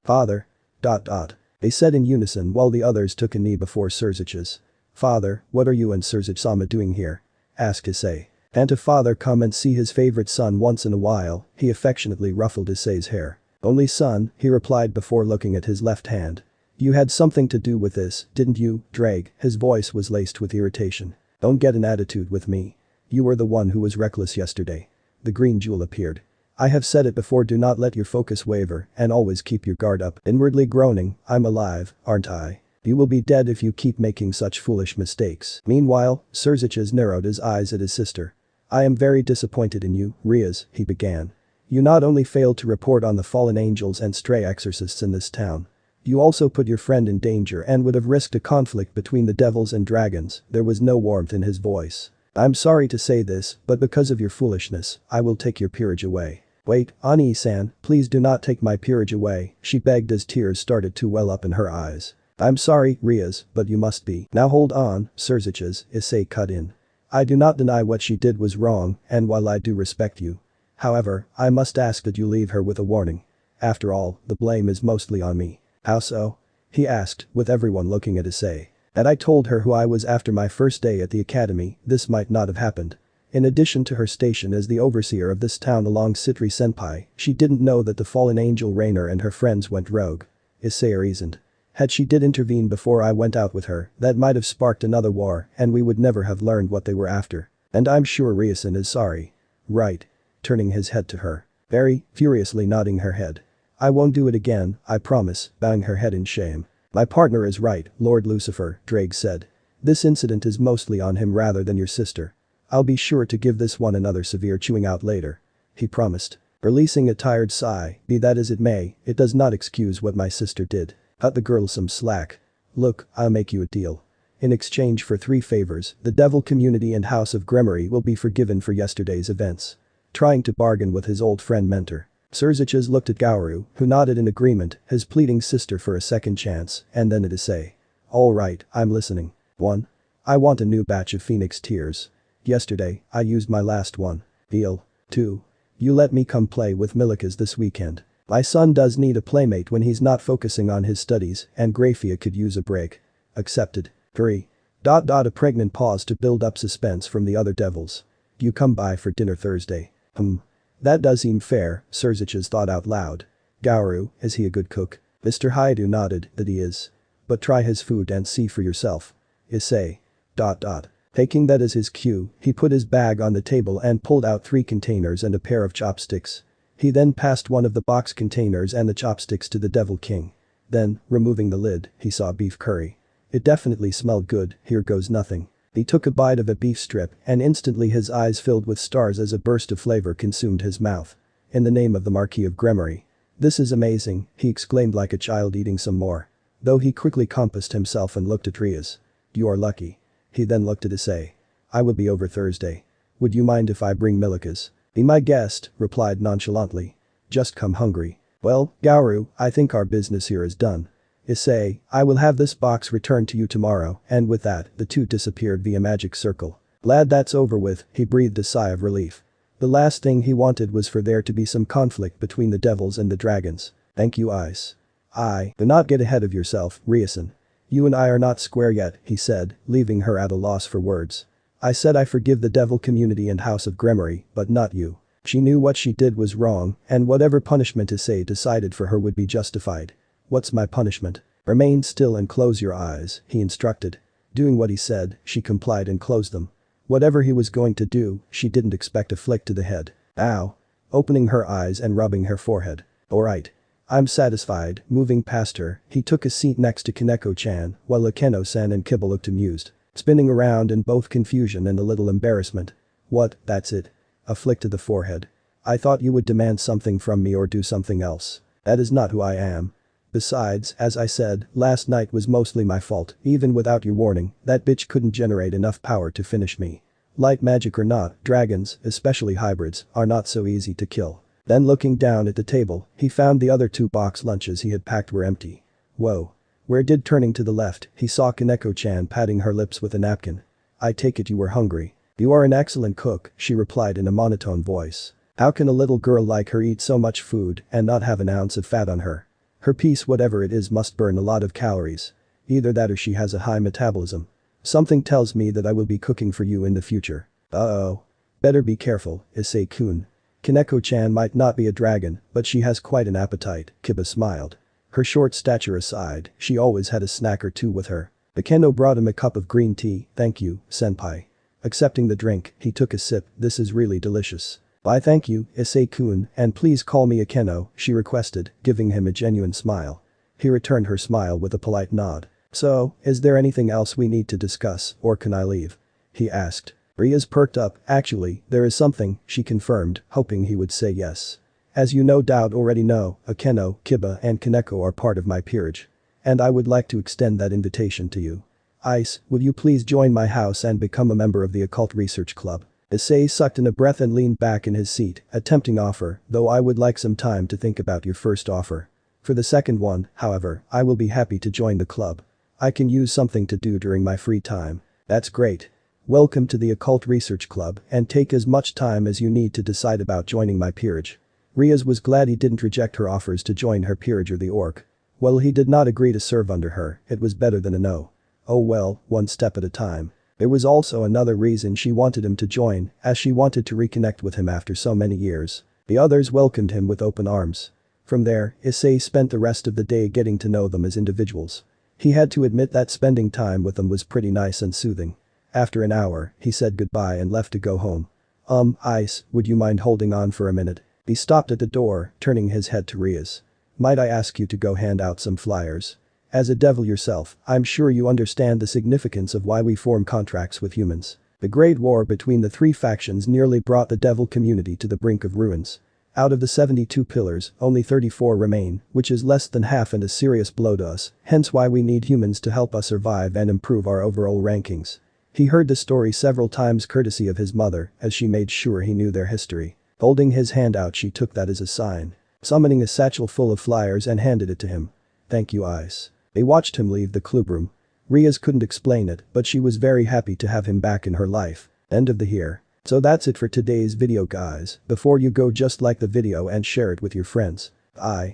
A: Father. They said in unison while the others took a knee before Surzich's. Father, what are you and Surzich-sama doing here? Asked Issei. Can't a father come and see his favorite son once in a while? He affectionately ruffled Issei's hair. Only son, he replied before looking at his left hand. You had something to do with this, didn't you, Ddraig? His voice was laced with irritation. Don't get an attitude with me. You were the one who was reckless yesterday. The green jewel appeared. I have said it before, do not let your focus waver and always keep your guard up. Inwardly groaning, I'm alive, aren't I? You will be dead if you keep making such foolish mistakes. Meanwhile, Surzich's narrowed his eyes at his sister. I am very disappointed in you, Rias, he began. You not only failed to report on the fallen angels and stray exorcists in this town. You also put your friend in danger and would have risked a conflict between the devils and dragons. There was no warmth in his voice. I'm sorry to say this, but because of your foolishness, I will take your peerage away. Wait, Ani-san, please do not take my peerage away, she begged as tears started to well up in her eyes. I'm sorry, Rias, but you must be. Now hold on, Surziches, Issei cut in. I do not deny what she did was wrong, and while I do respect you. However, I must ask that you leave her with a warning. After all, the blame is mostly on me. How so? He asked, with everyone looking at Issei. Had I told her who I was after my first day at the academy, this might not have happened. In addition to her station as the overseer of this town along Citri Senpai, she didn't know that the fallen angel Rainer and her friends went rogue. Issei reasoned. Had she did intervene before I went out with her, that might have sparked another war and we would never have learned what they were after. And I'm sure Riasan is sorry. Right. Turning his head to her. Very, furiously nodding her head. I won't do it again, I promise, bowing her head in shame. My partner is right, Lord Lucifer, Ddraig said. This incident is mostly on him rather than your sister. I'll be sure to give this one another severe chewing out later. He promised. Releasing a tired sigh, be that as it may, it does not excuse what my sister did. Cut the girl some slack. Look, I'll make you a deal. In exchange for 3 favors, the devil community and House of Gremory will be forgiven for yesterday's events. Trying to bargain with his old friend mentor. Surziches looked at Gyaru, who nodded in agreement, his pleading sister for a second chance, and then at Issei. Alright, I'm listening. 1. I want a new batch of Phoenix Tears. Yesterday, I used my last one. Deal. 2. You let me come play with Milikas this weekend. My son does need a playmate when he's not focusing on his studies, and Grafia could use a break. Accepted. 3. A pregnant pause to build up suspense from the other devils. You come by for dinner Thursday. That does seem fair, Surziches thought out loud. Gyaru, is he a good cook? Mr. Hyoudou nodded that he is. But try his food and see for yourself. Issei. Taking that as his cue, he put his bag on the table and pulled out 3 containers and a pair of chopsticks. He then passed one of the box containers and the chopsticks to the Devil King. Then, removing the lid, he saw beef curry. It definitely smelled good, here goes nothing. He took a bite of a beef strip and instantly his eyes filled with stars as a burst of flavor consumed his mouth. In the name of the Marquis of Gremory. This is amazing, he exclaimed like a child eating some more. Though he quickly compassed himself and looked at Rias. You are lucky. He then looked at Issei. I will be over Thursday. Would you mind if I bring Milikas? Be my guest, replied nonchalantly. Just come hungry. Well, Gyaru, I think our business here is done. Issei, I will have this box returned to you tomorrow, and with that, the 2 disappeared via magic circle. Glad that's over with, he breathed a sigh of relief. The last thing he wanted was for there to be some conflict between the devils and the dragons. Thank you, Ice. Do not get ahead of yourself, Riasan. You and I are not square yet, he said, leaving her at a loss for words. I said I forgive the devil community and House of Gremory, but not you. She knew what she did was wrong, and whatever punishment Issei decided for her would be justified. What's my punishment? Remain still and close your eyes, he instructed. Doing what he said, she complied and closed them. Whatever he was going to do, she didn't expect a flick to the head. Ow. Opening her eyes and rubbing her forehead. Alright. I'm satisfied, moving past her, he took a seat next to Kaneko-chan, while Akeno-san and Kiba looked amused. Spinning around in both confusion and a little embarrassment. What, that's it? A flick to the forehead. I thought you would demand something from me or do something else. That is not who I am. Besides, as I said, last night was mostly my fault, even without your warning, that bitch couldn't generate enough power to finish me. Light magic or not, dragons, especially hybrids, are not so easy to kill. Then looking down at the table, he found the other 2 box lunches he had packed were empty. Whoa. Where did turning to the left, he saw Kaneko-chan patting her lips with a napkin. I take it you were hungry. You are an excellent cook, she replied in a monotone voice. How can a little girl like her eat so much food and not have an ounce of fat on her? Her piece whatever it is must burn a lot of calories. Either that or she has a high metabolism. Something tells me that I will be cooking for you in the future. Uh-oh. Better be careful, Issei-kun. Kaneko-chan might not be a dragon, but she has quite an appetite, Kiba smiled. Her short stature aside, she always had a snack or 2 with her. Akeno brought him a cup of green tea, thank you, senpai. Accepting the drink, he took a sip, this is really delicious. Why thank you, Issei-kun, and please call me Akeno, she requested, giving him a genuine smile. He returned her smile with a polite nod. So, is there anything else we need to discuss, or can I leave? He asked. Rias perked up, actually, there is something, she confirmed, hoping he would say yes. As you no doubt already know, Akeno, Kiba and Kaneko are part of my peerage. And I would like to extend that invitation to you. Ice, will you please join my house and become a member of the Occult Research Club? Issei sucked in a breath and leaned back in his seat, a tempting offer, though I would like some time to think about your first offer. For the second one, however, I will be happy to join the club. I can use something to do during my free time. That's great. Welcome to the Occult Research Club and take as much time as you need to decide about joining my peerage. Rias was glad he didn't reject her offers to join her peerage or the orc. Well, he did not agree to serve under her, it was better than a no. Oh well, one step at a time. There was also another reason she wanted him to join, as she wanted to reconnect with him after so many years. The others welcomed him with open arms. From there, Issei spent the rest of the day getting to know them as individuals. He had to admit that spending time with them was pretty nice and soothing. After an hour, he said goodbye and left to go home. Ice, would you mind holding on for a minute? He stopped at the door, turning his head to Rias. Might I ask you to go hand out some flyers? As a devil yourself, I'm sure you understand the significance of why we form contracts with humans. The Great War between the three factions nearly brought the devil community to the brink of ruins. Out of the 72 pillars, only 34 remain, which is less than half and a serious blow to us, hence why we need humans to help us survive and improve our overall rankings. He heard the story several times courtesy of his mother, as she made sure he knew their history. Holding his hand out, she took that as a sign. Summoning a satchel full of flyers and handed it to him. Thank you, Ice. They watched him leave the clubroom. Rias couldn't explain it, but she was very happy to have him back in her life. End of the here. So that's it for today's video, guys. Before you go, just like the video and share it with your friends. Bye.